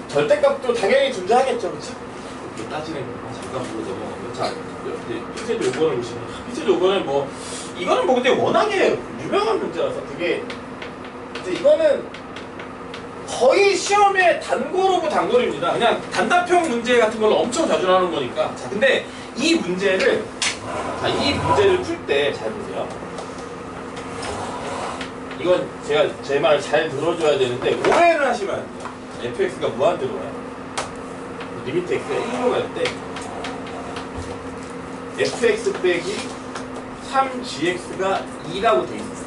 절대값도 당연히 존재하겠죠, 그렇죠? 따지는 거 잠깐 보고 넘어가고. 자, 피세조 요거를 보시면 피세조 요거는 뭐 이거는 뭐 근데 워낙에 유명한 문제라서 그게 이제 이거는 거의 시험에 단골 오브 단골입니다. 그냥 단답형 문제 같은 걸로 엄청 자주 나오는 거니까. 자, 근데 이 문제를 풀 때 잘 보세요. 이건 제가 제 말 잘 들어줘야 되는데 오해를 하시면 안 돼요. fx가 무한대로 가요. 리미트 x가 1로 갈 때 fx 빼기 3gx가 2라고 돼 있어요.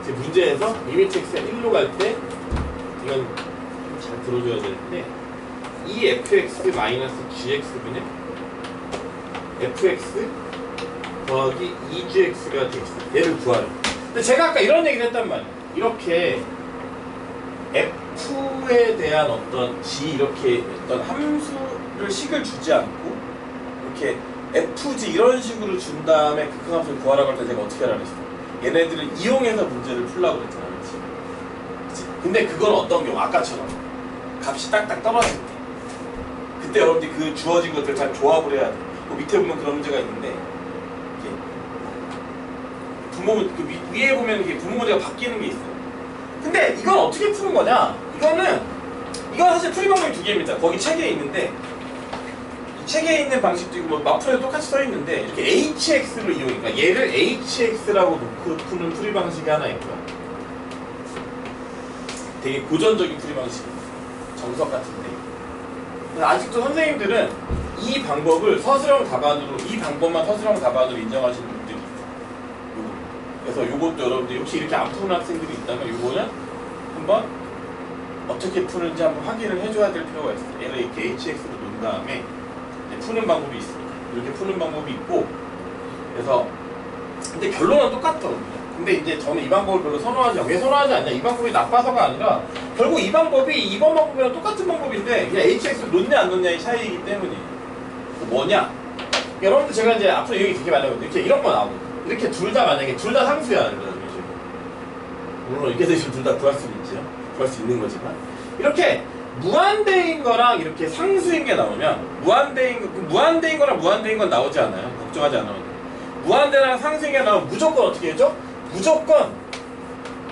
제 문제에서 리미트 x가 1로 갈 때 이건 잘 들어줘야 되는데 이 fx 마이너스 gx분의 fx 더하기 2gx가 돼 있어요. 얘를 구하래. 근데 제가 아까 이런 얘기를 했단 말이에요. 이렇게 f에 대한 어떤 g 이렇게 어떤 함수를 식을 주지 않고 이렇게 fg 이런 식으로 준 다음에 극한함수를 구하라고 할 때 제가 어떻게 하라 그랬어요? 얘네들을 이용해서 문제를 풀라고 그랬잖아, 그치? 근데 그건 어떤 경우? 아까처럼 값이 딱딱 떨어질 때 그때 여러분들이 그 주어진 것들 잘 조합을 해야 돼. 그 밑에 보면 그런 문제가 있는데 그 위에 보면 이게 부모 문제가 바뀌는 게 있어요. 근데 이건 어떻게 푸는 거냐? 이건 사실 풀이 방법이 두 개입니다. 거기 책에 있는데 이 책에 있는 방식도 있고 뭐 마플에도 똑같이 써 있는데 이렇게 hx로 이용하니까 얘를 hx라고 놓고 푸는 풀이 방식이 하나 있고요. 되게 고전적인 풀이 방식이에요. 정석 같은데. 아직도 선생님들은 이 방법을 서술형 답안으로 이 방법만 서술형 답안으로 인정하시는 분들이 있어요. 그래서 요것도 여러분들이 혹시 이렇게 안 푸는 학생들이 있다면 요거는 한번 어떻게 푸는지 한번 확인을 해줘야 될 필요가 있어요. 얘를 이렇게 hx로 놓은 다음에 푸는 방법이 있습니다. 이렇게 푸는 방법이 있고 그래서 근데 결론은 똑같더라고요. 근데 이제 저는 이 방법을 별로 선호하지 않아요. 왜 선호하지 않냐? 이 방법이 나빠서가 아니라 결국 이 방법이 이번 방법이랑 똑같은 방법인데 그냥 hx를 놓냐 안 놓냐의 차이이기 때문이에요. 뭐냐? 여러분들 제가 이제 앞으로 얘기 되게 많이 하거든요. 이렇게 이런 거 나오고 이렇게 둘 다 만약에 둘 다 상수야. 물론 이렇게 되시면 둘 다 구할 수는 있죠. 구할 수 있는 거지만 이렇게 무한대인 거랑 이렇게 상수인 게 나오면 무한대인 거랑 무한대인 건 나오지 않아요. 걱정하지 않아도 돼요. 무한대랑 상수인 게 나오면 무조건 어떻게 해죠? 무조건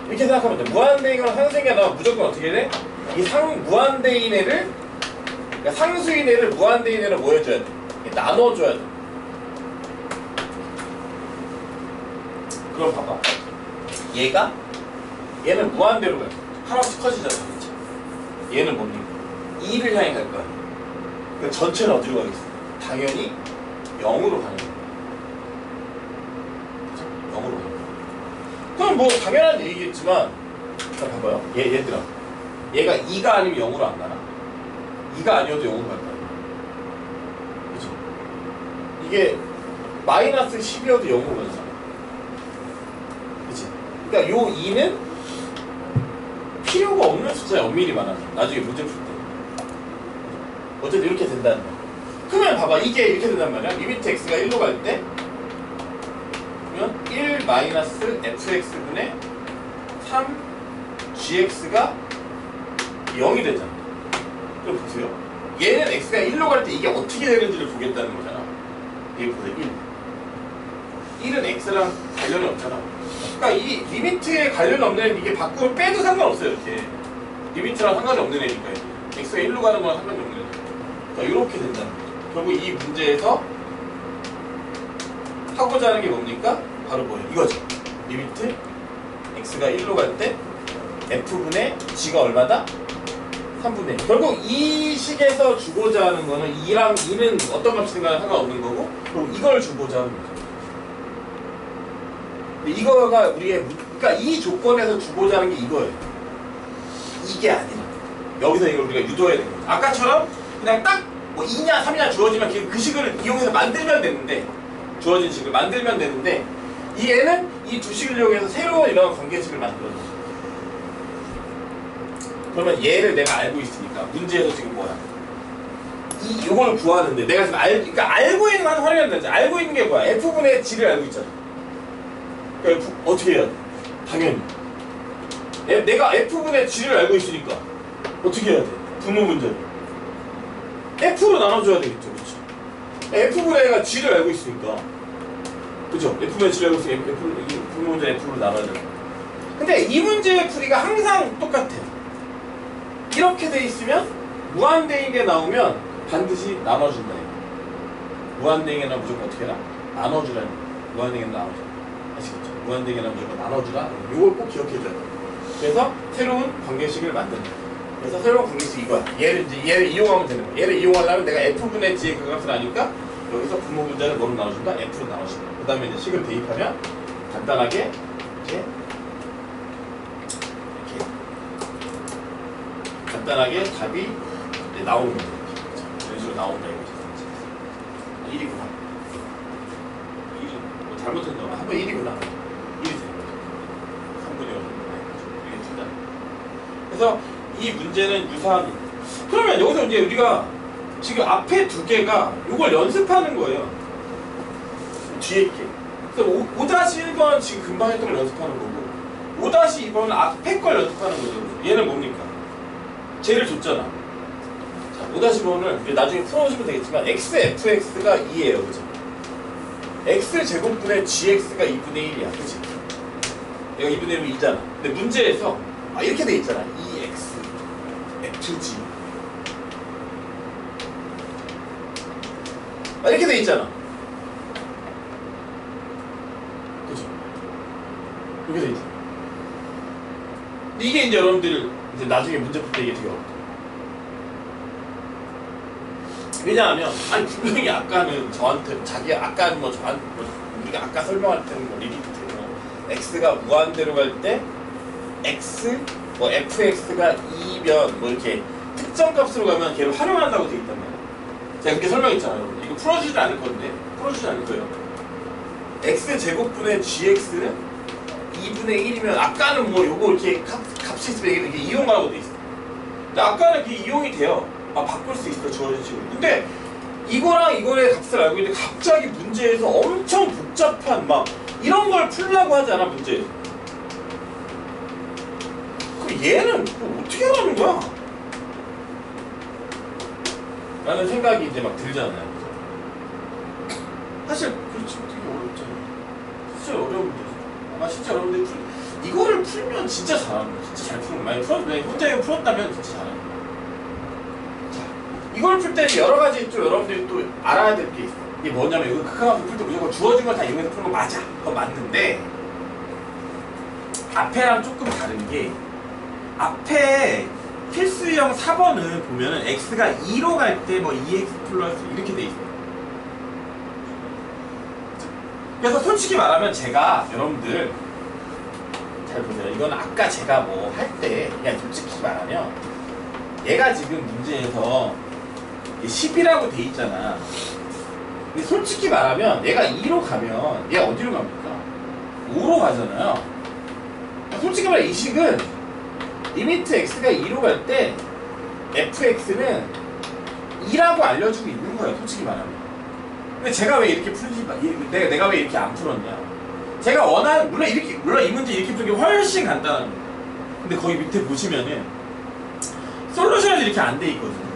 이렇게 생각하면 돼. 무한대인 거랑 상수인 게 나오면 무조건 어떻게 돼? 이 무한대인 애를 그러니까 상수인 애를 무한대인 애를 뭐 해줘야 돼? 나눠줘야 돼. 그럼 봐봐. 얘는 무한대로 가요. 하나씩 커지잖아. 그렇지? 얘는 뭡니까? 2를 향해 갈 거야. 그러니까 전체는 어디로 가겠어? 당연히 0으로 가는 거야. 그렇죠? 0으로 가는 거야. 그럼 뭐 당연한 얘기겠지만 자 봐봐요. 얘들아. 얘가 2가 아니면 0으로 안 가나? 2가 아니어도 0으로 갈 거야. 그렇죠? 이게 마이너스 10이어도 0으로 가잖아. 그치? 그러니까 요 2는 필요가 없는 숫자에 엄밀히 말하면 나중에 문제 풀 때 어쨌든 이렇게 된다는 거야. 그러면 봐봐 이게 이렇게 된단 말이야. 리미트 x가 1로 갈 때 그러면 1 마이너스 fx분의 3gx가 0이 되잖아. 그럼 보세요. 얘는 x가 1로 갈 때 이게 어떻게 되는지를 보겠다는 거잖아. 이게 보세요. 1은 x랑 관련이 없잖아. 그러니까 이 리미트에 관련 없는 애는 이게 밖으로 빼도 상관없어요. 이렇게 리미트랑 상관이 없는 애니까 x가 1로 가는 거랑 상관이 없는 애니까 그러니까 이렇게 된다는 거죠. 결국 이 문제에서 하고자 하는 게 뭡니까? 바로 뭐예요? 이거죠. 리미트 x가 1로 갈 때 f분의 g가 얼마다? 3분의 1. 결국 이 식에서 주고자 하는 거는 2랑 2는 어떤 값이든가 상관없는 거고 그리고 이걸 주고자 하는 거죠. 이거가 우리의 그러니까 이 조건에서 주고자 하는 게 이거예요. 이게 아니라 여기서 이걸 우리가 유도해야 되는 거죠. 아까처럼 그냥 딱 뭐 2냐 3냐 주어지면 그 식을 이용해서 만들면 되는데 주어진 식을 만들면 되는데 이 애는 이 두 식을 이용해서 새로운 이런 관계식을 만들어줘. 그러면 얘를 내가 알고 있으니까 문제에서 지금 뭐야? 요걸 구하는데 내가 지금 그러니까 알고 있는 건 활용해야 되지. 알고 있는 게 뭐야? f분의 g를 알고 있잖아. 그러니까 어떻게 해야 돼? 당연히 내가 f분의 g를 알고 있으니까 어떻게 해야 돼? 분모 문제를 f로 나눠줘야 되겠죠. 그렇죠? f분의 애가 g를 알고 있으니까 그죠? f분의 g를 알고 있으니까 분모 문제 f로 나눠야 돼. 근데 이 문제의 풀이가 항상 똑같아. 이렇게 돼 있으면 무한대인 게 나오면 반드시 나눠준다. 무한대인 게 나오면 무조건 어떻게 해라? 나눠주라는 거야. 무한대인 게 나눠줘. 아시겠죠? 무한대인 게 나오면 무조건 나눠주라. 이걸 꼭 기억해줘야 돼. 그래서 새로운 관계식을 만든다. 그래서 새로운 관계식 이거야. 얘를 이용하면 되는 거야. 얘를 이용하려면 내가 f분의 g의 그 값을 아니까 여기서 분모 분자를 뭐로 나눠준다? f로 나눠준다. 그 다음에 이제 식을 대입하면 간단하게 이렇게 간단하게 답이 이제 나오는 거죠. 이런 식으로 나온다 이거죠. 1이구나. 1이 뭐 잘못했나? 한번 1이구나. 1이 되는 거죠. 3분의 5. 이게 된다. 그래서 이 문제는 유사한. 그러면 여기서 이제 우리가 지금 앞에 두 개가 이걸 연습하는 거예요. 뒤에 게. 그래서 5-1번 지금 금방 했던 걸 연습하는 거고 5-2번은 앞에 걸 연습하는 거죠. 얘는 뭡니까? 쟤를 줬잖아. 자, 5-5을 나중에 풀어보시면 되겠지만 x, fx가 2예요. 그죠? x 제곱분의 gx가 2분의 1이야. 그치? 얘가 2분의 1이면 2잖아. 근데 문제에서 이렇게 돼 있잖아. 2x, fg 이렇게 돼 있잖아. 그죠? 이렇게 돼 있잖아. 이게 이제 여러분들 이제 나중에 문제 풀 때 이게 되게 어렵다. 왜냐하면 아니 분명히 아까는 저한테 자기 아까는 뭐 저한테 우리가 아까 설명할 때는 뭐 리미트 x가 무한대로 갈 때 x 뭐 fx가 2면 뭐 이렇게 특정 값으로 가면 걔를 활용한다고 돼 있단 말이야. 제가 그렇게 설명했잖아요. 이거 풀어주지 않을 건데 풀어주지 않을 거예요. x 제곱분의 gx는 2분의 1이면 아까는 뭐 요거 이렇게 값이 있으면 이렇게 이용하라고 돼 있어. 근데 아까는 그게 이용이 돼요. 바꿀 수 있어 주어진 식으로. 근데 이거랑 이거의 값을 알고 있는데 갑자기 문제에서 엄청 복잡한 막 이런 걸 풀려고 하지 않아 문제에서. 그럼 얘는 뭐 어떻게 하라는 거야? 라는 생각이 이제 막 들잖아요. 사실 그렇지 되게 어렵잖아요. 진짜 어려운 문제죠. 아마 진짜 여러분들 이거를 풀면 진짜 잘하는 거야. 진짜 잘 푸는 거야. 만약에 혼자 이거 풀었다면 진짜 잘하는 거야. 자, 이걸 풀 때는 여러 가지 또 여러분들이 또 알아야 될 게 있어. 이게 뭐냐면 이거 극한함수 풀 때 무조건 주어진 걸 다 이용해서 푸는 거 맞아. 그건 맞는데 앞에랑 조금 다른 게 앞에 필수형 4번은 보면은 x가 2로 갈 때 뭐 2x 플러스 이렇게 돼 있어요. 그래서 솔직히 말하면 제가 여러분들 잘 보세요. 이건 아까 제가 뭐 할 때 그냥 솔직히 말하면 얘가 지금 문제에서 10이라고 돼 있잖아. 근데 솔직히 말하면 얘가 2로 가면 얘가 어디로 갑니까? 5로 가잖아요. 솔직히 말해 이 식은 리미트 x가 2로 갈 때 fx는 2라고 알려주고 있는 거예요. 솔직히 말하면. 근데 제가 왜 이렇게 풀지 내가 왜 이렇게 안 풀었냐? 제가 원하는 물론 이 문제 이렇게 푸는 게 훨씬 간단합니다. 근데 거기 밑에 보시면은 솔루션이 이렇게 안 돼 있거든요.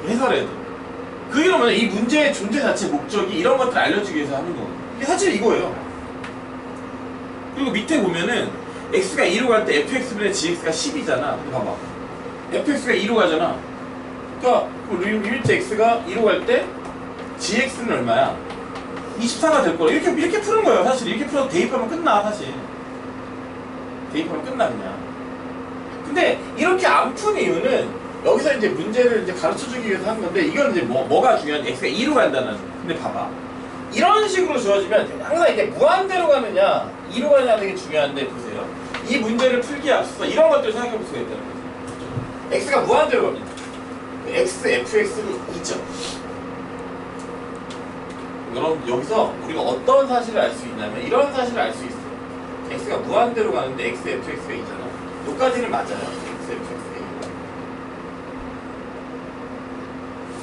해설에도. 그게 뭐냐? 이 문제의 존재 자체 목적이 이런 것들을 알려주기 위해서 하는 거거든요. 이게 사실 이거예요. 그리고 밑에 보면은 x가 2로 갈 때 fx분의 gx가 10이잖아. 근데 봐봐. fx가 2로 가잖아. 그러니까 리미트 x가 2로 갈 때 gx는 얼마야? 24가 될 거야. 이렇게 푸는 거예요. 사실 이렇게 풀어서 대입하면 끝나. 사실 대입하면 끝나 그냥. 근데 이렇게 안 푼 이유는 여기서 이제 문제를 이제 가르쳐주기 위해서 하는 건데 이건 이제 뭐가 중요한지 x가 2로 간다는. 근데 봐봐. 이런 식으로 주어지면 항상 이게 무한대로 가느냐 2로 가느냐 되게 중요한데 보세요. 이 문제를 풀기에 앞서서 이런 것들을 생각해 볼 수가 있다는 거죠. x가 무한대로 갑니다. x, fx는 2죠. 여러분 여기서 우리가 어떤 사실을 알 수 있냐면 이런 사실을 알 수 있어요. x가 무한대로 가는데 x, fx가 2잖아. 여기까지는 맞아요. x, fx가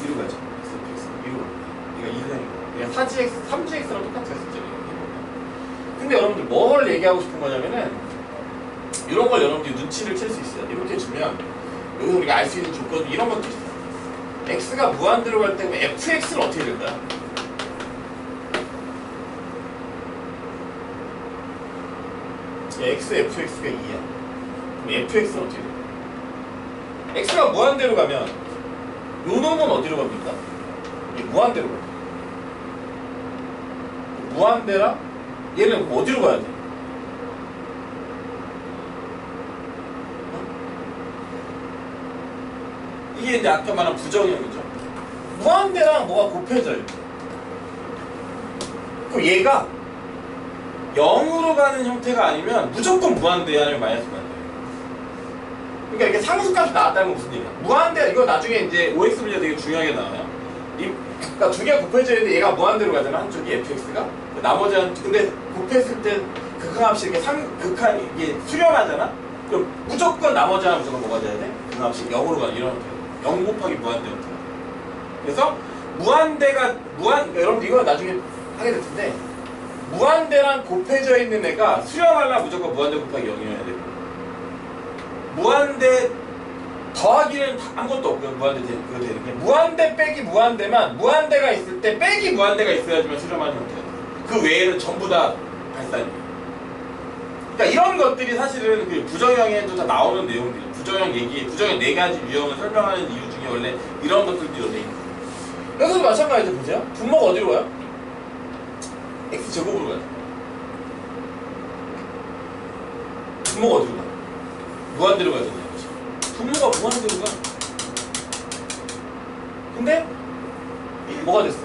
2로 가죠. x, fx가 2로 갑니다. 얘가 2는 얘가 4gx, 3gx랑 똑같아요. 근데 여러분들 뭘 얘기하고 싶은 거냐면은 이런 걸 여러분들이 눈치를 챌 수 있어요. 이렇게 주면 여기서 우리가 알 수 있는 조건 이런 것도 있어요. x가 무한대로 갈 때 fx는 어떻게 될까요? x, fx가 2야. 그럼 fx는 어떻게 돼? x가 무한대로 가면 요 놈은 어디로 갑니까? 이게 무한대로 가요. 무한대라 얘는 어디로 가야 돼? 이게 이제 아까 말한 부정형이죠. 무한대랑 뭐가 곱해져요. 그럼 얘가 0으로 가는 형태가 아니면 무조건 무한대 아니면 마이너스가 돼요. 그러니까 이렇게 상수값이 나왔다는 건 무슨 얘기야? 무한대, 이거 나중에 이제 OX 문제 되게 중요하게 나와요. 그러니까 두 개가 곱해져 있는데 얘가 무한대로 가잖아, 한쪽이 fx가. 나머지 근데 곱했을 때 극한합이 이렇게 극한 이게 수렴하잖아. 그럼 무조건 나머지 하나 무조건 뭐가 돼야 돼? 극한합이 0으로 가는 이런 형태. 0 곱하기 무한대 형태. 그래서 무한대가 그러니까 여러분들 이거 나중에 하게 될 텐데 무한대랑 곱해져 있는 애가 수렴하려면 무조건 무한대 곱하기 0이어야 되고 무한대 더하기는 아무것도 없고요. 무한대 그거 되는 게 무한대 빼기 무한대만 무한대가 있을 때 빼기 무한대가 있어야지만 수렴하는 형태가 돼요. 그 외에는 전부 다 발산이에요. 그러니까 이런 것들이 사실은 그 부정형에도 다 나오는 내용들이에요. 부정형 얘기, 부정형 4가지 유형을 설명하는 이유 중에 원래 이런 것들도 돼 있는 거예요. 여기서도 마찬가지죠. 보세요. 분모가 어디로 가요? x제곱으로 가요. 분모가 어디로 가요? 무한대로 가잖아요. 분모가 무한대로 가. 근데 뭐가 됐어?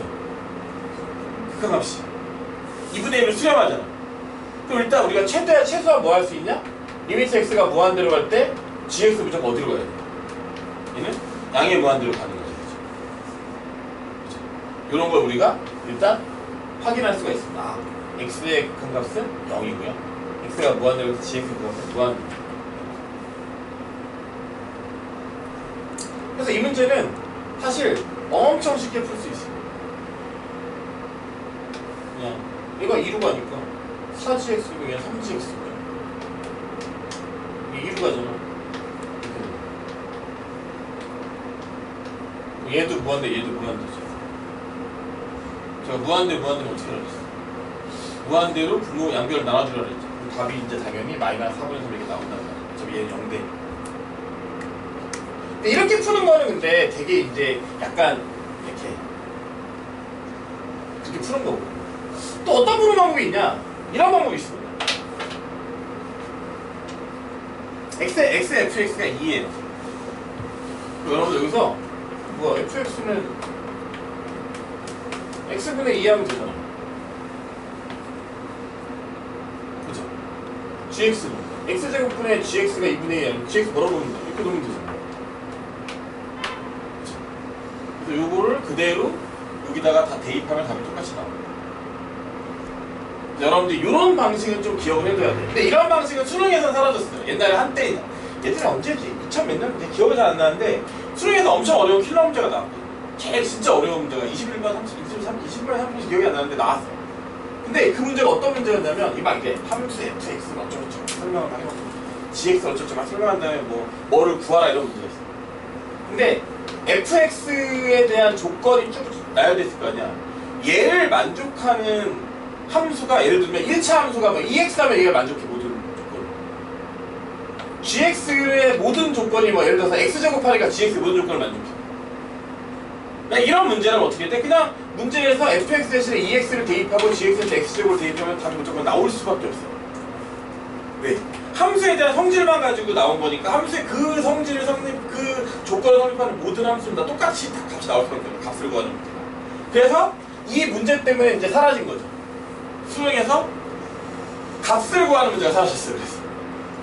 극한값이 2분의 1을 수렴하잖아. 그럼 일단 우리가 최소한 뭐 할 수 있냐? 리미트 x가 무한대로 갈 때 gx 무조건 어디로 가야 돼? 얘는 양의 무한대로 가는 거죠. 그렇죠? 이런 걸 우리가 일단 확인할 수가 있습니다. 아, x의 극한값은 0이고요. x가 무한대로 갈 때 gx 극한값은 무한대로. 그래서 이 문제는 사실 엄청 쉽게 풀 수 있어요. 그냥 얘가 2로 가니까 4gx고 얘는 3gx고요. 이게 2로 가잖아. 얘도 무한대, 얘도 무한대죠. 제가 무한대면 어떻게 알았어요? 무한대로 분모 양변을 나눠주라 그랬죠. 답이 이제 당연히 마이너스 4분의 3 이렇게 나온다는 거죠. 어차피 얘는 0대. 이렇게 푸는 거는 근데 되게 이제 약간 이렇게 그렇게 푸는 거고. 또 어떤 푸는 방법이 있냐? 이런 방법이 있습니다. x fx가 2예요. 여러분 여기서 뭐 fx는 x분의 2 하면 되잖아. 그죠? gx는 x제곱분의 gx가 2분의 2 하면 gx 뭐라고 놓는다? 이렇게 놓으면 되잖아. 그래서 요거를 그대로 여기다가 다 대입하면 답이 똑같이 나옵니다. 여러분들 이런 방식은 좀 기억을 해둬야 돼요. 근데 이런 방식은 수능에서 사라졌어요. 옛날에 한때 예전에 언제지? 2000 몇 년? 기억이 잘 안 나는데 수능에서 엄청 어려운 킬러 문제가 나왔거든요. 제일 진짜 어려운 문제가 21번, 30, 20번, 30번 기억이 안 나는데 나왔어요. 근데 그 문제가 어떤 문제였냐면 막 이제 함수 fx는 어쩌고저쩌고 설명을 막 해놓고 gx 어쩌고저쩌고 막 설명한 다음에 뭐를 구하라 이런 문제였어요. 근데 fx에 대한 조건이 쭉 나열됐을 거 아니야. 얘를 만족하는 함수가 예를 들면 1차 함수가 뭐 2x 하면 얘가 만족해 모든 조건. gx의 모든 조건이 뭐 예를 들어서 x제곱하니까 gx의 모든 조건을 만족해. 그냥 이런 문제는 어떻게 돼? 그냥 문제에서 fx 대신에 2x를 대입하고 gx에서 x제곱을 대입하면 답이 무조건 나올 수밖에 없어요. 왜? 함수에 대한 성질만 가지고 나온 거니까 함수의 그 성질을 그 조건을 성립하는 모든 함수는 다 똑같이 다 값이 나올 수밖에 없어요. 값을 구하는 문제가. 그래서 이 문제 때문에 이제 사라진 거죠. 수능에서 값을 구하는 문제가 사라졌어요. 그래서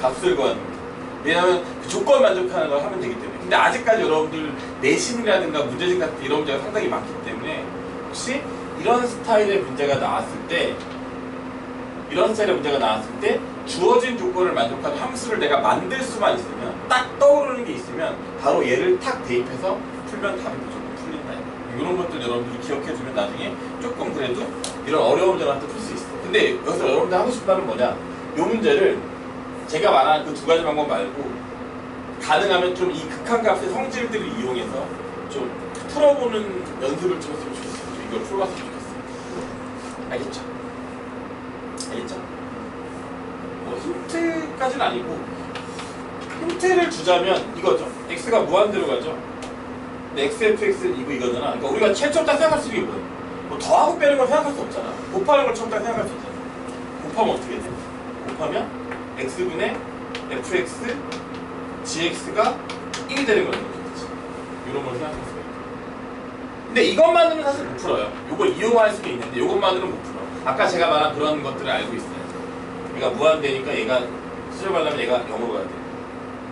값을 구하는 문제. 왜냐하면 그 조건 만족하는 걸 하면 되기 때문에. 근데 아직까지 여러분들 내신이라든가 문제집 같은 이런 문제가 상당히 많기 때문에 혹시 이런 스타일의 문제가 나왔을 때 주어진 조건을 만족하는 함수를 내가 만들 수만 있으면 딱 떠오르는 게 있으면 바로 얘를 탁 대입해서 풀면 답이 무조건 풀린다. 이런 것들 여러분들이 기억해두면 나중에 조금 그래도 이런 어려운 문제를 풀 수 있어. 근데 여기서 여러분들 하고 싶은 말은 뭐냐? 이 문제를 제가 말한 그 두 가지 방법 말고 가능하면 좀 이 극한값의 성질들을 이용해서 좀 풀어보는 연습을 좀 했으면 좋겠어요. 이걸 풀어봤으면 좋겠어요. 알겠죠? 알겠죠? 뭐 힌트까지는 아니고 힌트를 주자면 이거죠. x가 무한대로 가죠. 근데 xfx는 이거잖아. 그러니까 우리가 제일 처음 딱 생각할 수 있는 게 뭐야? 뭐 더하고 빼는 걸 생각할 수 없잖아. 곱하는 걸 처음 딱 생각할 수 있잖아. 곱하면 어떻게 돼? 곱하면 x분의 fx gx가 1이 되는 거죠. 이런 걸 생각할 수가 있죠. 근데 이것만으로는 사실 못 풀어요. 이걸 이용할 수도 있는데 이것만으로는 못 풀어. 아까 제가 말한 그런 것들을 알고 있어요. 얘가 무한대니까 얘가 수렴하려면 얘가 0으로 가야 돼.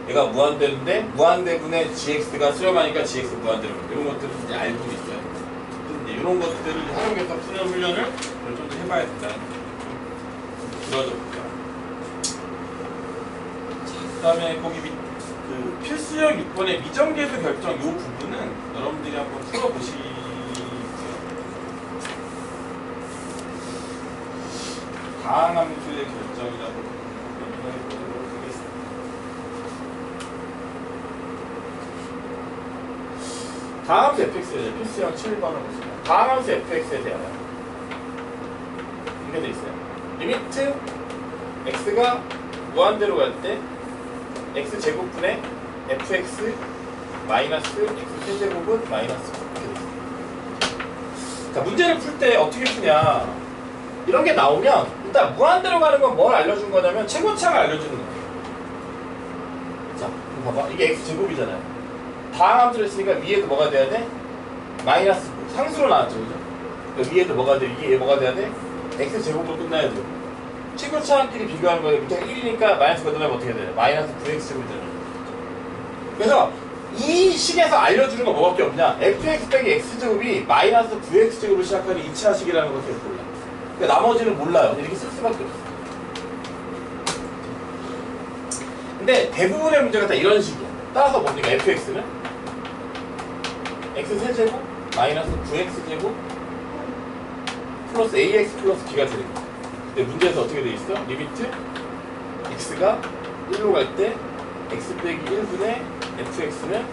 얘가 무한대인데 무한대분의 gx가 수렴하니까 gx 무한대로 가야 돼. 이런 것들을 이제 알고 있어요. 이제 이런 것들을 활용해서 푸는 훈련을 좀 더 해봐야 된다는 좀 길어져 볼게요. 그 다음에 거기 그 필수형 6번의 미정계수 결정 이 부분은 여러분들이 한번 풀어보시고요. 다항함수의 결정이라고 해보도록 하겠습니다. 다항함수 fx에 필수형 7번을 보시면 다항함수 fx에 대하여 이렇게 돼 있어요. 리미트 x가 무한대로 갈 때 x제곱분의 fx 마이너스 x세제곱은 마이너스 이렇게 돼 있어요. 자, 문제를 풀 때 어떻게 푸냐, 이런 게 나오면 일단 무한대로 가는 건 뭘 알려준 거냐면 최고차를 알려주는 거예요. 자, 이거 봐봐. 이게 x제곱이잖아요. 다항함수를 했으니까 위에도 뭐가 돼야 돼? 마이너스 상수로 나왔죠, 그죠? 그러니까 위에도 뭐가 돼? 이게 뭐가 돼야 돼? x제곱으로 끝나야 돼요. 최고차끼리 비교하는 거예요. 밑에가 1이니까 마이너스 걷어내면 어떻게 돼요? 마이너스 9x제곱이 되는 거예요. 그래서 이 식에서 알려주는 건 뭐밖에 없냐? fx 빼기 x제곱이 마이너스 9x제곱으로 시작하는 2차 식이라는 것을 몰라. 그러니까 나머지는 몰라요. 이렇게 쓸 수밖에 없어요. 근데 대부분의 문제가 다 이런 식이야. 따라서 뭡니까? fx는 x세제곱 마이너스 9x제곱 플러스 ax 플러스 b가 되는 거야. 근데 문제에서 어떻게 돼 있어? 리미트 x가 1로 갈 때 x 빼기 1분의 fx는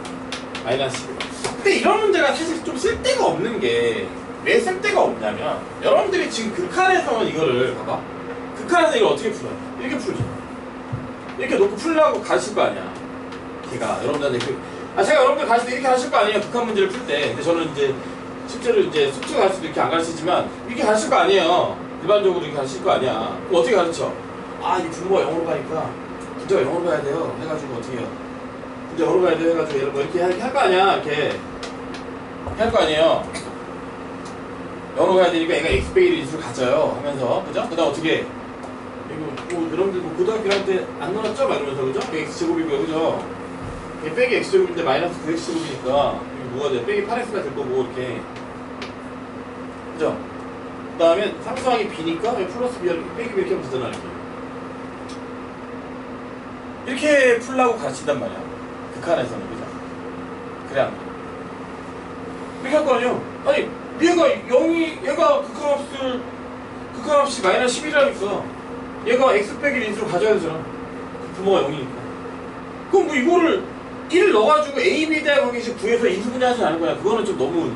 마이너스 11. 근데 이런 문제가 사실 좀 쓸데가 없는 게 왜 쓸데가 없냐면 여러분들이 지금 극한에서는 이거를 봐봐. 극한에서 이걸 어떻게 풀어요? 이렇게 풀죠. 이렇게 놓고 풀려고 가실 거 아니야. 걔가 여러분들한테 제가 여러분들 가실 때 이렇게 하실 거 아니에요. 극한 문제를 풀 때. 근데 저는 이제 실제로 이제 숙제 가르칠 때 이렇게 안 가르치지만 이렇게 가르칠 거 아니에요. 일반적으로 이렇게 가르칠 거 아니야. 그럼 어떻게 가르쳐? 이 분모가 0으로 가니까 분자가 0으로 가야 돼요. 해가지고 어떻게 해요? 분자 0으로 가야 돼요. 해가지고 얘를 뭐 이렇게 할 거 아니야. 이렇게 할 거 아니에요. 0으로 가야 되니까 얘가 x 빼기 1을 가져요. 하면서 그죠? 그 다음 어떻게 이거 뭐 여러분들 뭐 고등학교 할 때 안 놀았죠? 막 이러면서 그죠? x제곱이고요. 그죠? 이게 빼기 x제곱인데 마이너스 9x제곱이니까 이거 뭐가 돼? 빼기 8x가 될 거고 이렇게 그죠? 그 다음에 상수항이 b니까 플러스 b 빼기 b 이렇게 하면 되잖아. 이렇게 풀라고 가르친단 말이야. 극한에서는. 그죠? 그래 안 돼. 이렇게 할 거 아니에요. 아니 얘가 극한값이 마이너스 11이라니까 얘가 x 빼기 인수로 가져야 되잖아. 부모가 0이니까. 그럼 뭐 이거를 1을 넣어가지고 a, b 대학 거기서 구해서 인수분해하지 않을 거야. 그거는 좀 너무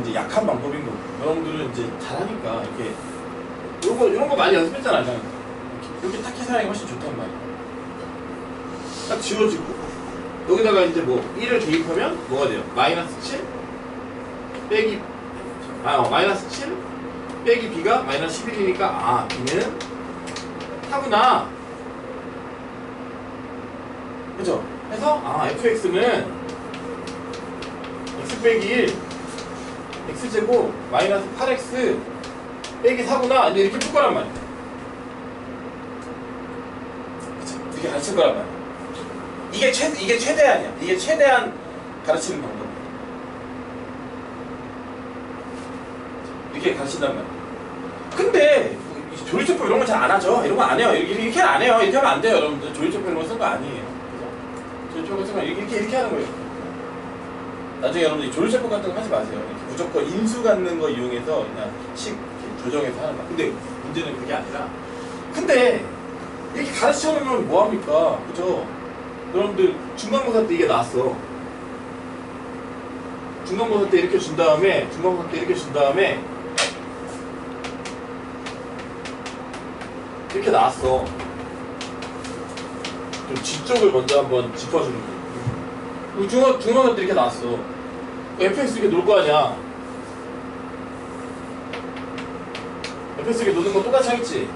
이제 약한 방법인 거고. 여러분들은 이제 잘하니까 이런 거 많이 연습했잖아. 이렇게 딱 계산하기 훨씬 좋단 말이야. 딱 지워지고 여기다가 이제 뭐 1을 대입하면 뭐가 돼요? 마이너스 7 빼기 마이너스 7 빼기 b가 마이너스 11이니까 b는 하구나. 그죠? 해서 fx는 x 빼기 1 x제곱 마이너스 8x 빼기 4구나. 이제 이렇게 풀 거란 말이야. 그쵸? 이렇게 가르칠 거란 말이야. 이게 최대한이야. 이게 최대한 가르치는 방법. 이렇게 가르친단 말이야. 근데 조리체법 이런 거 잘 안 하죠. 이런 거 안 해요. 이렇게 안 해요. 이렇게 하면 안 돼요, 여러분들. 조리체법 이런 거 쓴 거 아니에요. 조리체법 쓴 거 이렇게 하는 거예요. 나중에 여러분들이 조리체법 같은 거 하지 마세요. 무조건 인수 갖는 거 이용해서 그냥 식 조정해서 하는 거야. 근데 문제는 그게 아니라. 근데 이렇게 가르쳐 놓으면 뭐 합니까? 그죠? 여러분들 중간고사 때 이게 나왔어. 중간고사 때 이렇게 준 다음에 이렇게 나왔어. 좀 뒤쪽을 먼저 한번 짚어주는 거예요. 중간에 이렇게 나왔어. fx 이렇게 놀 거 아니야. fx 이렇게 노는 거 똑같이 하겠지.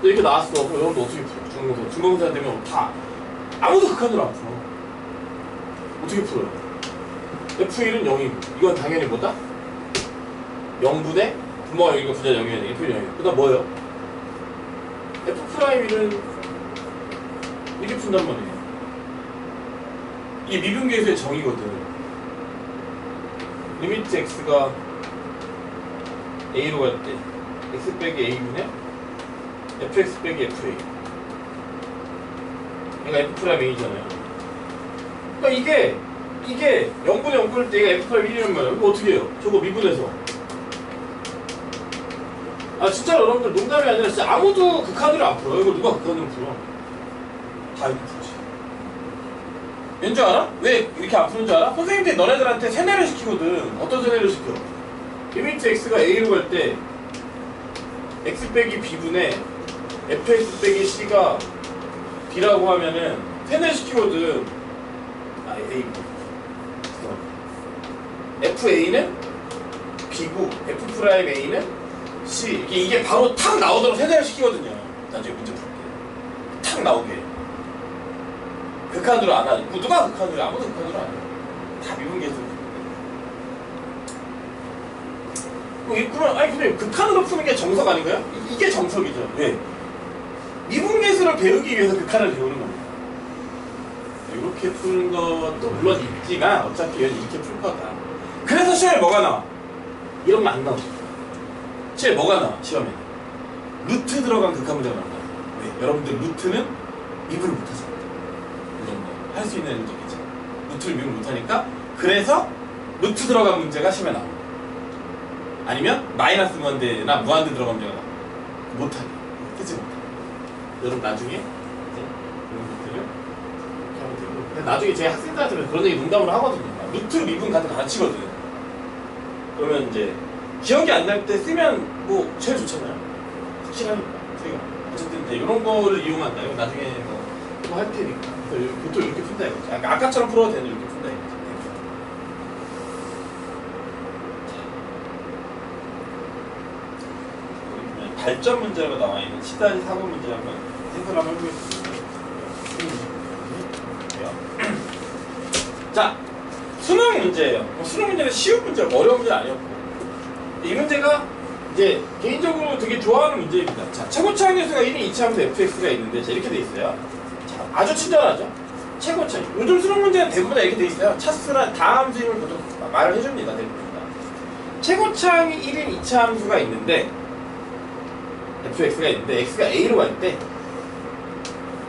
이렇게 나왔어. 그럼 여러분도 어떻게 풀어? 중간고사. 중간고사 되면 다 아무도 극한으로 안 풀어. 어떻게 풀어요? f1은 0이고 이건 당연히 뭐다? 0분의 분모가 0이니까 분자 0이야. f1이 0이고 그 다음 뭐예요? f'1은 이렇게 푼단 말이에요. 이게 미분계수의 정의거든. 리미트 x가 a로 갈 때 x 빼기 a분의 fx 빼기 fa. 그러니까 f'a잖아요. 그러니까 이게 0분의 0 꿀 때 얘가 f'1이란 말이야. 이거 어떻게 해요? 저거 미분해서. 아 진짜 여러분들 농담이 아니라 진짜 아무도 극한으로 안 풀어. 이거 누가 극한으로 풀어? 다 이렇게 풀지. 왠 줄 알아? 왜 이렇게 안 푸는 줄 알아? 선생님들이 너네들한테 세뇌를 시키거든. 어떤 세뇌를 시켜? 리미트 x가 a로 갈 때 x 빼기 b분의 fx 빼기 c가 b라고 하면은 세뇌시키거든. 아 a fa는 b고 f'a는 c. 이게 바로 탁 나오도록 세뇌를 시키거든요. 나중에 문제 풀 때 탁 나오게. 극한으로 안 하지. 누가 극한으로 해? 아무도 극한으로 안 해. 다 미분계수. 그러면 아니 근데 극한으로 푸는 게 정석 아닌가요? 이게 정석이죠. 왜? 미분계수를 배우기 위해서 극한을 배우는 겁니다. 이렇게 푸는 것도 물론 있지만 어차피 얘는 이렇게 풀 거다. 그래서 시험에 뭐가 나와? 이런 거 안 나오죠. 시험에 뭐가 나와? 시험에 루트 들어간 극한 문제가 나온다. 왜? 여러분들 루트는 미분을 못하잖아요. 할 수 있는 문제겠죠. 루트를 미분 못하니까 그래서 루트 들어간 문제가 시험에 나옵니다. 아니면 마이너스 무한대나 무한대 들어간 문제가 나옵니다. 못하게. 그치 못하게. 여러분 나중에 이제 이런 것들을 이렇게 하면 되고. 근데 나중에 제 학생들한테 그런 얘기 농담으로 하거든요. 루트 미분 같은 거 가르치거든. 그러면 이제 기억이 안 날 때 쓰면 뭐 제일 좋잖아요. 확실하니까. 어쨌든 이제 이런 거를 이용한다. 이거 나중에 뭐 할 테니까. 보통 이렇게 푼다 이거지. 아까처럼 풀어도 되는데 이렇게 푼다 이거지. 발전 문제가 나와 있는 시다지 사고 문제 한번 해설 한번 해보겠습니다. 자, 수능 문제예요. 수능 문제는 쉬운 문제, 어려운 문제 아니었고 이 문제가 이제 개인적으로 되게 좋아하는 문제입니다. 자, 최고차 함수가 1인 2차 함수 fx가 있는데 자, 이렇게 돼 있어요. 자, 아주 친절하죠. 최고차. 요즘 수능 문제는 대부분 이렇게 돼 있어요. 차수란 다함수 힘을 보통 말을 해줍니다. 대부분 다. 최고차항이 1인 2차 함수가 있는데 fx가 있는데 x가 a로 갈 때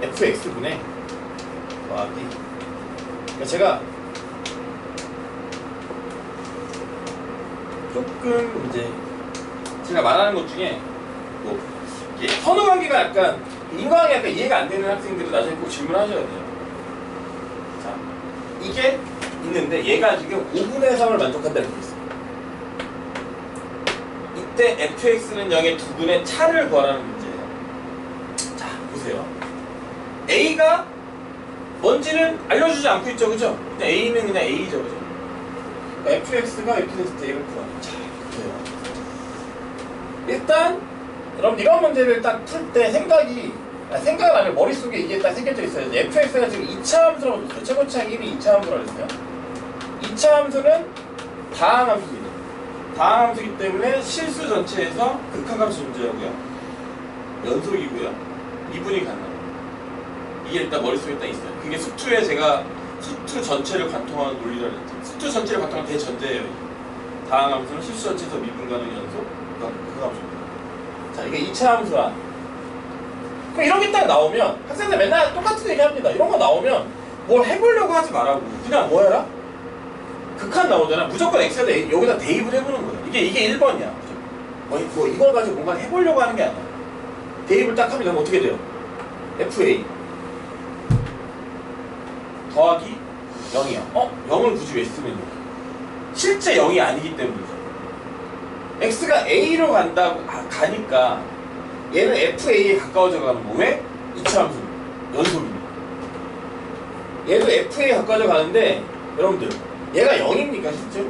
fx분의 더하기. 그러니까 제가 조금 이제 제가 말하는 것 중에 뭐 이게 선호 관계가 약간 인과관계 약간 이해가 안 되는 학생들은 나중에 꼭 질문하셔야 돼요. 자, 이게 있는데 얘가 지금 5분의 3을 만족한다는 게 있어요. 이때 fx는 0의 2분의 차를 구하라는 문제예요. 자, 보세요. a가 뭔지는 알려주지 않고 있죠, 그죠? 그냥 a는 그냥 a죠, 그죠? 그러니까 fx가 이렇게 됐을 때 이걸 구하는. 자, 보세요. 일단 여러분 이런 문제를 딱 풀 때 생각은 아니라 머릿속에 이게 딱 생겨져 있어요. fx가 지금 2차 함수라고 줬어요. 최고차항 1이 2차 함수라고 했어요. 2차 함수는 다항함수입니다. 다항함수이기 때문에 실수 전체에서 극한함수 존재하고요. 연속이고요. 미분이 가능합니다. 이게 일단 머릿속에 딱 있어요. 그게 수투에 제가 수투 전체를 관통하는 논리라고 했죠. 수투 전체를 관통하는 대전제예요. 다항함수는 실수 전체에서 미분 가능 연속 극한함수입니다. 자, 이게 2차 함수야. 그럼 이런 게 딱 나오면 학생들 맨날 똑같은 얘기 합니다. 이런 거 나오면 뭘 해보려고 하지 말라고. 그냥 뭐 해라? 극한 나오잖아. 무조건 x에다 여기다 대입을 해보는 거예요. 이게 1번이야. 뭐 이걸 가지고 뭔가 해보려고 하는 게 아니야. 대입을 딱 하면 어떻게 돼요? fa 더하기 0이야. 0을 굳이 왜 쓰면 실제 0이 아니기 때문이죠. x가 a로 가니까 얘는 fa에 가까워져 가는 거. 왜? 2차 함수. 연속입니다. 얘도 F에 가까워져 가는데 여러분들 얘가 0입니까 실제로?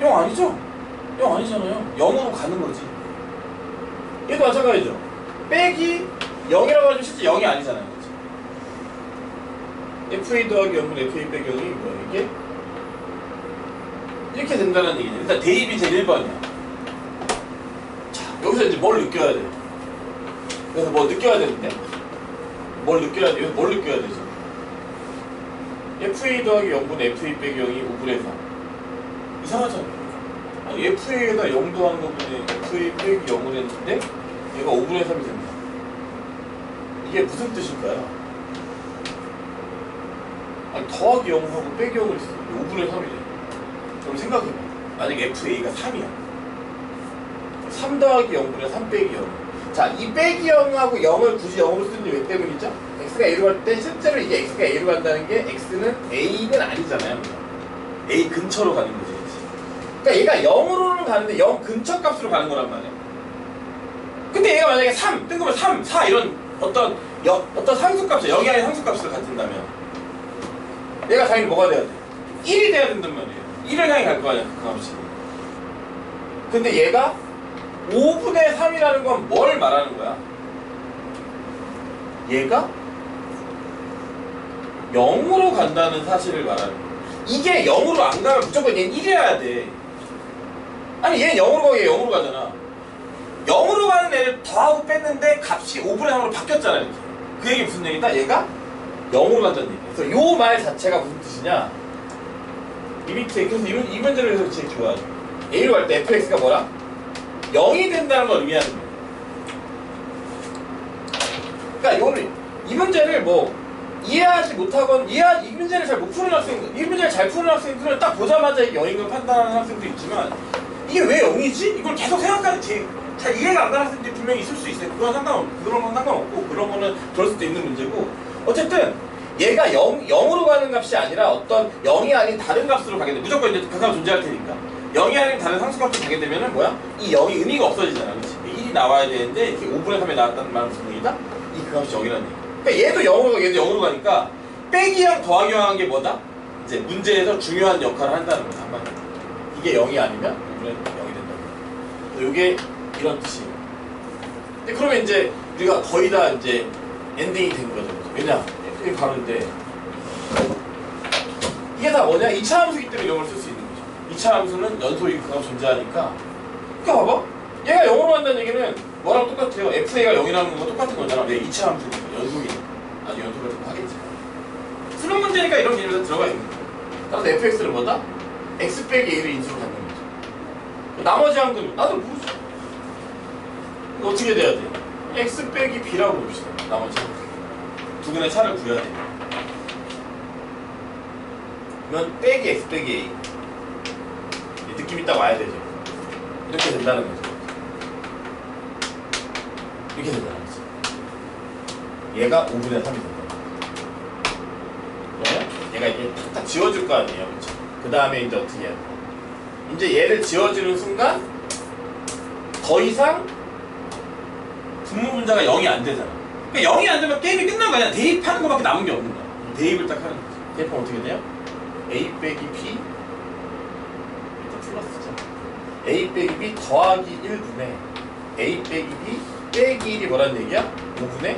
0 아니죠? 0 아니잖아요. 0으로 가는 거지. 얘도 마찬가지죠. 빼기 0이라고 하지만 실제 0이 아니잖아요. 그치? FA 더하기 0분 FA 빼기 0이 뭐야 이게? 이렇게 된다는 얘기죠. 일단 대입이 제 1번이야. 자, 여기서 이제 뭘 느껴야 돼? 그래서 뭐 느껴야 되는데? 뭘 느껴야 돼? 뭘 느껴야 되죠? FA 더하기 0분 FA 빼기 0이 5분의 3. 이상하잖아요. 아니, FA에다 0 더한 거분에 FA 빼기 0을 했는데 얘가 5분의 3이 된다. 이게 무슨 뜻일까요? 아니, 더하기 0하고 빼기 0을 했어. 5분의 3이래. 그럼 생각해봐. 만약에 FA가 3이야. 3 더하기 0분의 3 빼기 0. 자, 이 빼기 0하고 0을 굳이 0으로 쓰는 게 왜 때문이죠? x가 a로 갈 때 실제로 이게 x가 a로 간다는 게 x는 a는 아니잖아요. a 근처로 가는 거지. 그러니까 얘가 0으로는 가는데 0 근처 값으로 가는 거란 말이야. 근데 얘가 만약에 3, 뜬금없이 3, 4 이런 어떤 상수값이야. 0이 아닌 상수값을 가진다면 얘가 당연히 뭐가 돼야 돼? 1이 돼야 된단 말이에요. 1을 향해 갈 거 아니야, 그 값이. 근데 얘가 5분의 3이라는 건 뭘 말하는 거야? 얘가 0으로 간다는 사실을 말하는 거야. 이게 0으로 안 가면 무조건 얘는 1이어야 돼. 아니 얘는 0으로 가고 얘 0으로 가잖아. 0으로 가는 애를 더하고 뺐는데 값이 5분의 3으로 바뀌었잖아. 이렇게. 그 얘기 무슨 얘기다? 얘가 0으로 간다는 얘기. 그래서 요 말 자체가 무슨 뜻이냐? 리미트 그래서 이 문제를 해서 제일 좋아하죠. A로 갈 때 fx가 뭐라? 0이 된다는 걸 의미하는 거예요. 그러니까 이 문제를 뭐 이해하지 못하건 이 문제를 잘 못 푸는 학생, 이 문제를 잘 푸는 학생들은 딱 보자마자 이게 0인 걸 판단하는 학생도 있지만 이게 왜 0이지? 이걸 계속 생각하는 잘 이해가 안 가는 학생들이 분명히 있을 수 있어요. 그런 건 상관없고 그런 거는 그럴 수도 있는 문제고 어쨌든 얘가 0으로 가는 값이 아니라 어떤 0이 아닌 다른 값으로 가게 돼. 무조건 이제 그 값 존재할 테니까 0이 아닌 다른 상수값으로 가게 되면은 뭐야? 이 0이 의미가 없어지잖아. 그렇지? 1이 나와야 되는데 이렇게 5분의 3에 나왔다는 말은 무슨 얘기다? 이 그 값이 0이라는 얘기. 그러니까 얘도 0으로 가고 얘도 0으로 가니까 빼기랑 더하기 한 게 뭐다? 이제 문제에서 중요한 역할을 한다는 거죠. 한마디로. 이게 0이 아니면 우리는 0이 된다. 이게 이런 뜻이에요. 근데 그러면 이제 우리가 거의 다 이제 엔딩이 된 거죠. 왜냐? 이게 바로 이제 이게 다 뭐냐? 2차 함수이기 때문에 이런 걸 쓸 수 있는 거죠. 2차 함수는 연소 이크가 존재하니까. 그러니까 봐봐. 얘가 0으로 간다는 얘기는 뭐랑 똑같아요. FA가 0이라는 거 똑같은 거잖아. 왜 2차 함수니까 연속이 아주 연속을 좀 하겠지. 수능 문제니까 이런 개념이 다 들어가 있는 거예요. 따라서 fx를 뭐다? x 빼기 a를 인수로 갖는 거죠. 나머지 항들은 나도 모르죠. 이거 어떻게 돼야 돼? x 빼기 b라고 봅시다. 나머지 항들. 두 근의 차를 구해야 돼. 그러면 빼기 x 빼기 a. 느낌이 딱 와야 되죠. 이렇게 된다는 거죠. 이렇게 된다는 거죠. 얘가 5분의 3이 된다. 그러면 얘가 이렇게 탁탁 지워줄 거 아니에요. 그렇죠? 그 다음에 이제 어떻게 해야 돼? 이제 얘를 지워주는 순간 더 이상 분모 분자가 0이 안 되잖아. 그러니까 0이 안 되면 게임이 끝난 거야. 대입하는 거밖에 남은 게 없는 거야. 대입을 딱 하는 거지. 대입하면 어떻게 돼요? a 빼기 b 일단 플러스죠. a 빼기 b 더하기 1분의 a 빼기 b 빼기 1이 뭐라는 얘기야? 5분의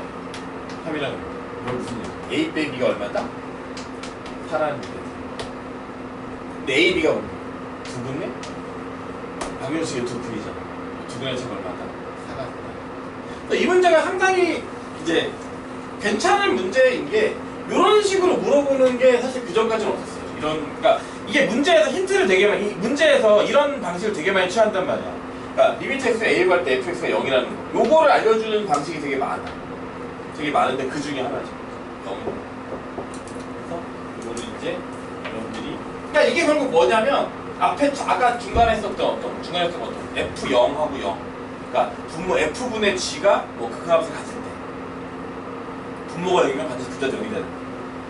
3이라는 거야. 이건 무슨 얘기야? a 빼기 b가 얼마다? 4라는 얘기야. 근데 a, b가 뭐야? 2분의? 방정식의 2분이잖아. 2분의 제곱 얼마다? 4가. 이 문제가 상당히 이제 괜찮은 문제인 게 이런 식으로 물어보는 게 사실 그 전까지는 없었어요. 그러니까 이게 문제에서 힌트를 되게 많이, 문제에서 이런 방식을 되게 많이 취한단 말이야. 그러니까 리미트 x가 a로 갈 때 fx가 0이라는 거. 요거를 알려주는 방식이 되게 많아. 되게 많은데 그 중에 하나죠. 0. 그래서 이거를 이제 여러분들이 그러니까 이게 결국 뭐냐면 앞에 아까 중간에 했었던 F0하고 0. 그러니까 분모 F분의 G가 뭐 그 값을 가질 때 분모가 0이면 반드시 둘 다 0이 되는 거야.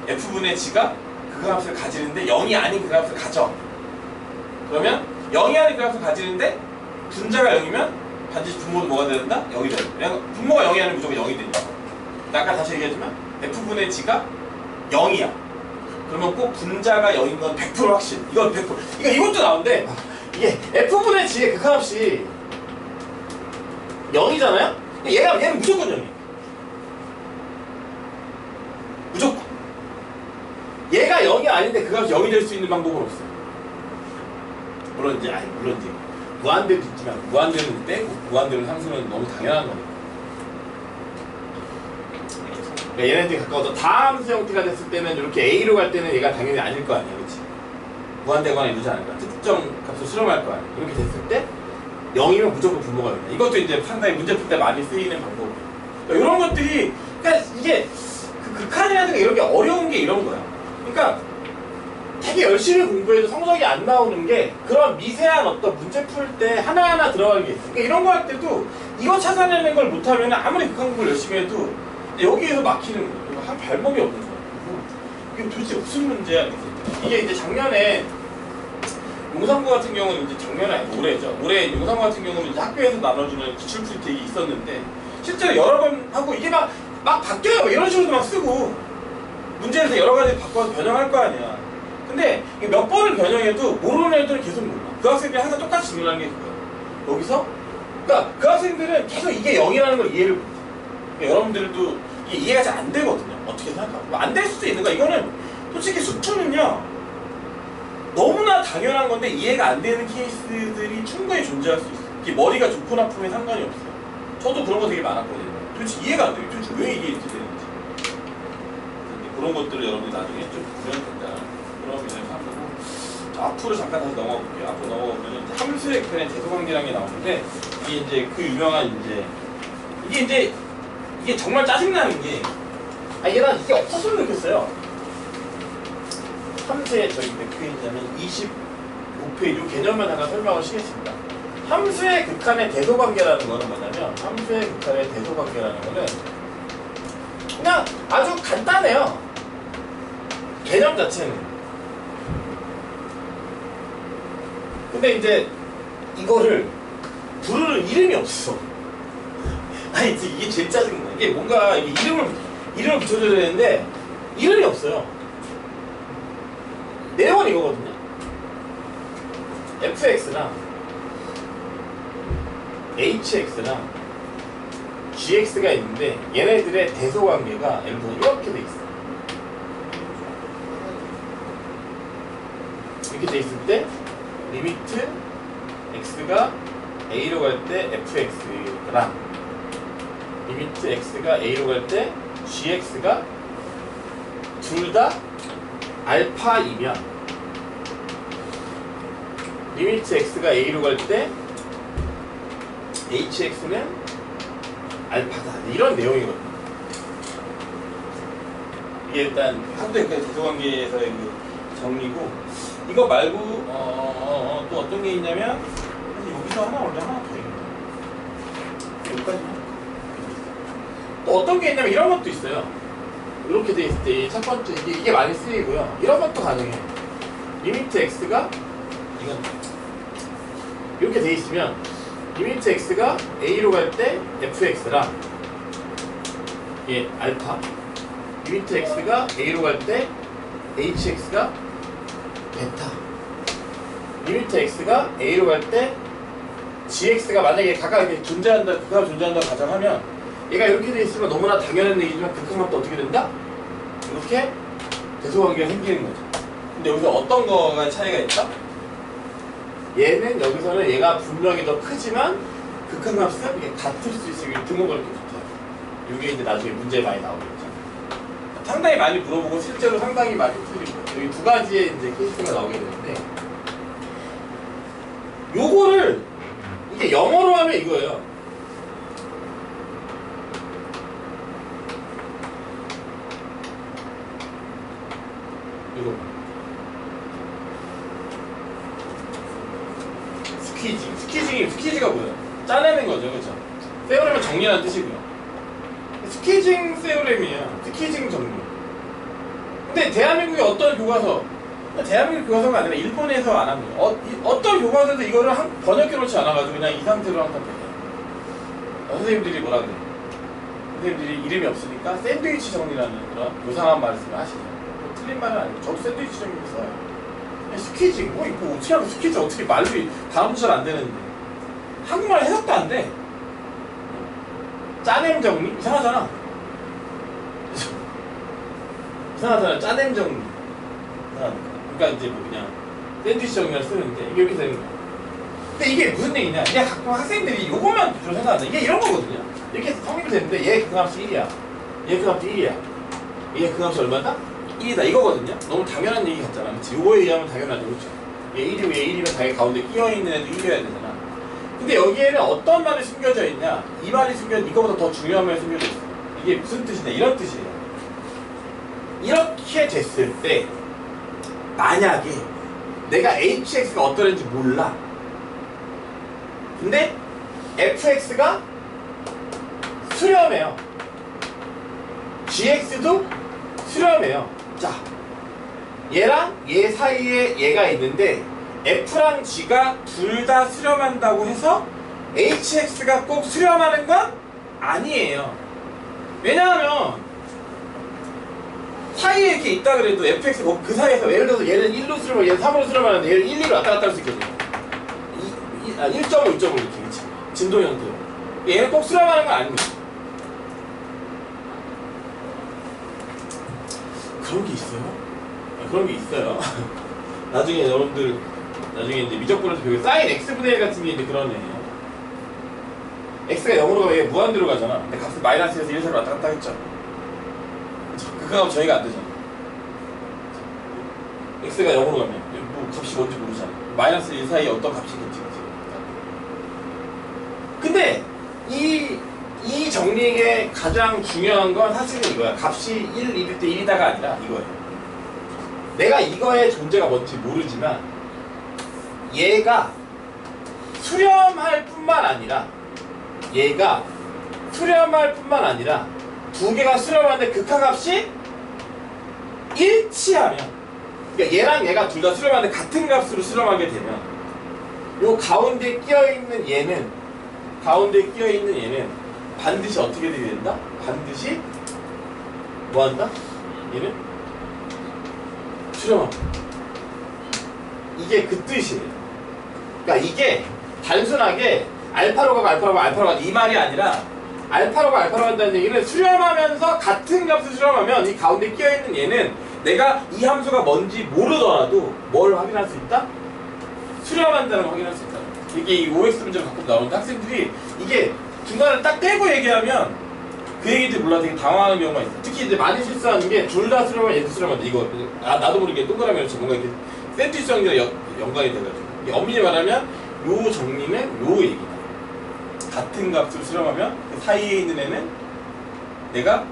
F분의 G가 그 값을 가지는데 0이 아닌 그 값을 가져. 그러면 0이 아닌 그 값을 가지는데 분자가 0이면 반드시 분모도 뭐가 된다? 0이 된다. 분모가 0이 아니면 무조건 0이 되니까. 아까 다시 얘기했지만 F분의 G가 0이야. 그러면 꼭 분자가 0인 건 100% 확실. 이건 100%. 이것도 나오는데 이게 F분의 G의 극한값이 0이잖아요? 얘는 무조건 0이야. 무조건. 얘가 0이 아닌데 그 값이 0이 될 수 있는 방법은 없어. 물론 이제 무한대도 있지만 무한대는 빼고 무한대로 상수는 너무 당연한 거니까. 그러니까 얘네들이 가까워서 다함수 형태가 됐을 때는 이렇게 A로 갈 때는 얘가 당연히 아닐 거 아니야, 그렇지? 무한대거나 이러지 않을 거야. 특정 값을 실험할 거 아니야. 이렇게 됐을 때 0이면 무조건 분모가 된다. 이것도 이제 상당히 문제 풀 때 많이 쓰이는 방법이에요. 그러니까 이런 것들이, 그러니까 이게 극한이라든가 이런 게 어려운 게 이런 거야. 그러니까 되게 열심히 공부해도 성적이 안 나오는 게 그런 미세한 어떤 문제 풀 때 하나하나 들어가는 게 있어. 그러니까 이런 거 할 때도 이거 찾아내는 걸 못하면 아무리 극한 공부를 열심히 해도 여기에서 막히는 거야. 한 발목이 없는 거야. 이게 도대체 무슨 문제야? 이게 이제 작년에 용산고 같은 경우는 이제 작년에 아니고 올해죠. 올해 용산고 같은 경우는 이제 학교에서 나눠주는 기출풀이 되게 있었는데 실제로 여러 번 하고 이게 막 바뀌어요. 이런 식으로 막 쓰고 문제를 여러 가지 바꿔서 변형할 거 아니야. 근데 몇 번을 변형해도 모르는 애들은 계속 몰라. 그 학생들이 항상 똑같이 질문하는 게 그거야. 여기서 그러니까 그 학생들은 계속 이게 0이라는 걸 이해를 못해. 그러니까 여러분들도 이게 이해가 잘 안 되거든요. 어떻게 생각하고 안 될 수도 있는 거야. 이거는 솔직히 수투는요 너무나 당연한 건데 이해가 안 되는 케이스들이 충분히 존재할 수 있어. 이게 머리가 좋고 나쁨에 상관이 없어요. 저도 그런 거 되게 많았거든요. 도대체 이해가 안 돼요. 도대체 왜 이게 이렇게 되는지. 그런 것들을 여러분이 나중에 좀 보면 된다. 그런 면에서 하고 앞으로 잠깐 다시 넘어가 볼게요. 앞으로 넘어가 보면 함수의 극한의 대소관계라는 게 나오는데 이게 이제 그 유명한 이게 정말 짜증나는 게 얘는 이게 없었으면 좋겠어요. 함수의 저기 몇 페이지냐면 25페이지 개념만 잠깐 설명을 시겠습니다. 함수의 극한의 대소관계라는 거는 뭐냐면 함수의 극한의 대소관계라는 거는 그냥 아주 간단해요. 개념 자체는. 근데 이제 이거를 부르는 이름이 없어. 아니 이게 제일 짜증나. 이게 뭔가 이름을 붙여줘야 되는데 이름이 없어요. 내용은 이거거든요. fx랑 hx랑 gx가 있는데 얘네들의 대소관계가 예를 들어 이렇게 돼 있어. 이렇게 돼 있을 때 리미트 x가 a로 갈 때 fx랑 리미트 x가 a로 갈 때 gx가 둘 다 알파이면 리미트 x가 a로 갈 때 hx는 알파다. 이런 내용이거든요. 이게 일단 함수의 대소관계에서의 그 정리고 이거 말고 또 어떤 게 있냐면 여기서 하나 더 있네. 여기까지만. 또 어떤 게 있냐면 이런 것도 있어요. 이렇게 돼 있을 때 첫 번째 이게 많이 쓰이고요. 이런 것도 가능해. 리미트 x가 이건 이렇게 돼 있으면 리미트 x가 a로 갈 때 fx랑 이게 알파 리미트 x가 a로 갈 때 hx가 베타 리미트 x가 a로 갈 때 gx가 만약에 각각 이렇게 존재한다 그가 존재한다고 가정하면 얘가 이렇게 돼 있으면 너무나 당연한 얘기지만 극한값도 어떻게 된다? 이렇게 대소관계가 생기는 거죠. 근데 여기서 어떤 거가 차이가 있다? 얘는 여기서는 얘가 분명히 더 크지만 극한값은 이게 같을 수 있으면 등호가 이렇게 붙어요. 이게 이제 나중에 문제에 많이 나오겠죠. 상당히 많이 물어보고 실제로 상당히 많이 틀리고 여기 두 가지의 이제 케이스가 나오게 되는데 요거를 이게 영어로 하면 이거예요. 이거 스퀴징가 뭐예요? 짜내는 거죠, 그렇죠? 세오렘은 정리하는 뜻이고요. 스퀴징 세오렘이에요. 스퀴징 정리. 근데 대한민국의 어떤 교과서, 대한민국 교과서가 아니라 일본에서 안 한 거예요. 어떤 교과서도 이거를 번역해 놓지 않아가지고 그냥 이 상태로 항상 돼요. 선생님들이 뭐라 그래요? 선생님들이 이름이 없으니까 샌드위치 정리라는 그런 요상한 말을 쓰면 하시죠. 뭐 틀린 말은 아니고 저도 샌드위치 정리를 써요. 스퀴즈 뭐 이거 어떻게 하면 스퀴즈 어떻게 말로 발음도 잘 안 되는데 한국말 해석도 안 돼. 짜냄 정리 이상하잖아. 이상하잖아. 짜냄 정리. 그러니까 이제 뭐 그냥 샌드위치 정리를 쓰는데 이게 이렇게 되는 거야. 근데 이게 무슨 얘기냐? 이게 가끔 학생들이 요것만 주로 생각한다. 이게 이런 거거든요. 이렇게 성립이 됐는데 얘 그 값이 1이야. 얘 그 값이 1이야. 얘 그 값이 얼마다? 1이다 이거거든요. 너무 당연한 얘기 같잖아. 그치? 요거에 의하면 당연하죠. 그렇죠? 얘 1이고 얘 1이면 당연히 가운데 끼어있는 애도 1이어야 되잖아. 근데 여기에는 어떤 말이 숨겨져 있냐? 이 말이 이거보다 더 중요한 말이 숨겨져 있어. 이게 무슨 뜻이냐? 이런 뜻이에요. 이렇게 됐을 때 만약에 내가 hx가 어떤 애인지 몰라. 근데 fx가 수렴해요. gx도 수렴해요. 자, 얘랑 얘 사이에 얘가 있는데 f랑 g가 둘 다 수렴한다고 해서 hx가 꼭 수렴하는 건 아니에요. 왜냐하면 사이에 이렇게 있다 그래도 fx 그 사이에서 예를 들어서 얘는 1로 수렴하고 얘는 3으로 수렴하는데 얘를 1, 2로 왔다 갔다 할 수 있거든요. 1.5, 2.5 이렇게 진동 형태로. 얘는 꼭 수렴하는 건 아닙니다. 그런 게 있어요? 그런 게 있어요. 나중에 여러분들 나중에 이제 미적분에서 배우게 사인 x분의 1 같은 게 이제 그런 애예요. x가 0으로 가면 얘 무한대로 가잖아. 근데 값을 마이너스에서 1, 4로 왔다 갔다 했죠. 그거 하면 저희가 안 되잖아. x가 0으로 가면 뭐 값이 뭔지 모르잖아. 마이너스 1 사이에 어떤 값이 있겠지. 근데 이 정리의 가장 중요한 건 사실은 이거야. 값이 1, 2일 때 1이다가 아니라 이거예요. 내가 이거의 존재가 뭔지 모르지만 얘가 수렴할 뿐만 아니라 두 개가 수렴하는데 극하값이 일치하면, 그러니까 얘랑 얘가 둘 다 수렴하는데 같은 값으로 수렴하게 되면 요 가운데 끼어있는 얘는 반드시 어떻게 되게 된다? 반드시 뭐한다? 얘는 수렴한다. 이게 그 뜻이에요. 그러니까 이게 단순하게 알파로 가고 알파로 가고 이 말이 아니라 알파로 간다는 얘기는 수렴하면서 같은 값을 수렴하면 이 가운데 끼어있는 얘는 내가 이 함수가 뭔지 모르더라도 뭘 확인할 수 있다? 수렴한다는 걸 확인할 수 있다. 이게 이 OX 문제가 가끔 나오는데 학생들이 이게 중간에 딱 떼고 얘기하면 그 얘기들 몰라 되게 당황하는 경우가 있어. 특히 이제 많이 실수하는 게 둘 다 수렴하면 얘도 수렴한다. 이거 나도 모르게 동그라미로 쳐 뭔가 이렇게 샌드위치 정리랑 연관이 돼가지고 엄밀히 말하면 요 정리는 요 얘기다. 같은 값을 수렴하면 그 사이에 있는 애는 내가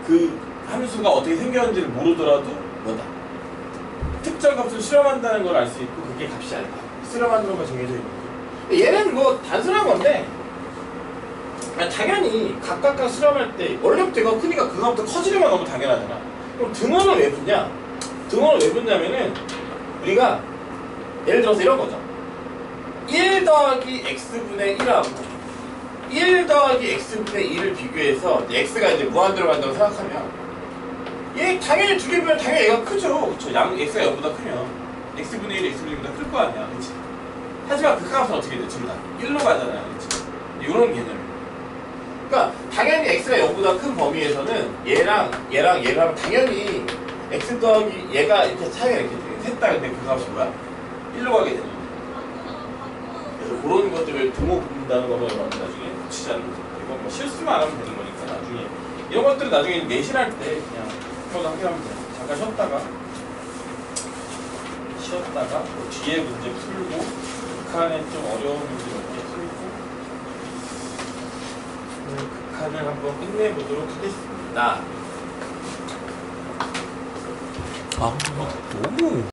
그 함수가 어떻게 생겼는지를 모르더라도 뭐다. 특정 값을 수렴한다는 걸 알 수 있고 그게 값이 알파. 수렴하는 것만 정해져 있는 거죠. 얘는 뭐 단순한 건데 당연히 각각각 수렴할 때 원래부터 이거 크니까 그거부터 커지려면 너무 당연하잖아. 그럼 등원은 왜 붙냐? 등원은 왜 붙냐면은 우리가 예를 들어서 이런 거죠. 1 더하기 x분의 1하고 1 더하기 x분의 2를 비교해서 x가 이제 무한대로 간다고 생각하면 얘 당연히 두 개 보면 당연히 얘가 크죠. 그쵸? x가 0보다 크면 x분의 1이 x분의 2보다 클 거 아니야. 그치? 하지만 그 값은 어떻게 돼? 둘 다 1로 가잖아요. 그치? 이런 개념이에요. 그러니까 당연히 x가 0보다 큰 범위에서는 얘랑 당연히 x 더하기 얘가 이렇게 차이가 이렇게 셋다 근데 그 값이 뭐야? 1로 가게 되는 거예요. 그래서 그런 것들을 등호 붙는다는 거면 여러분들 나중에 붙이지 않는 거죠. 이건 뭐 실수만 안 하면 되는 거니까 나중에 이런 것들은 나중에 내신할 때 그냥 그거 함께 하면 돼요. 잠깐 쉬었다가 뭐 뒤에 문제 풀고 극한에 좀 어려운 문제 몇 개 풀고 극한을 한번 끝내보도록 하겠습니다. 너무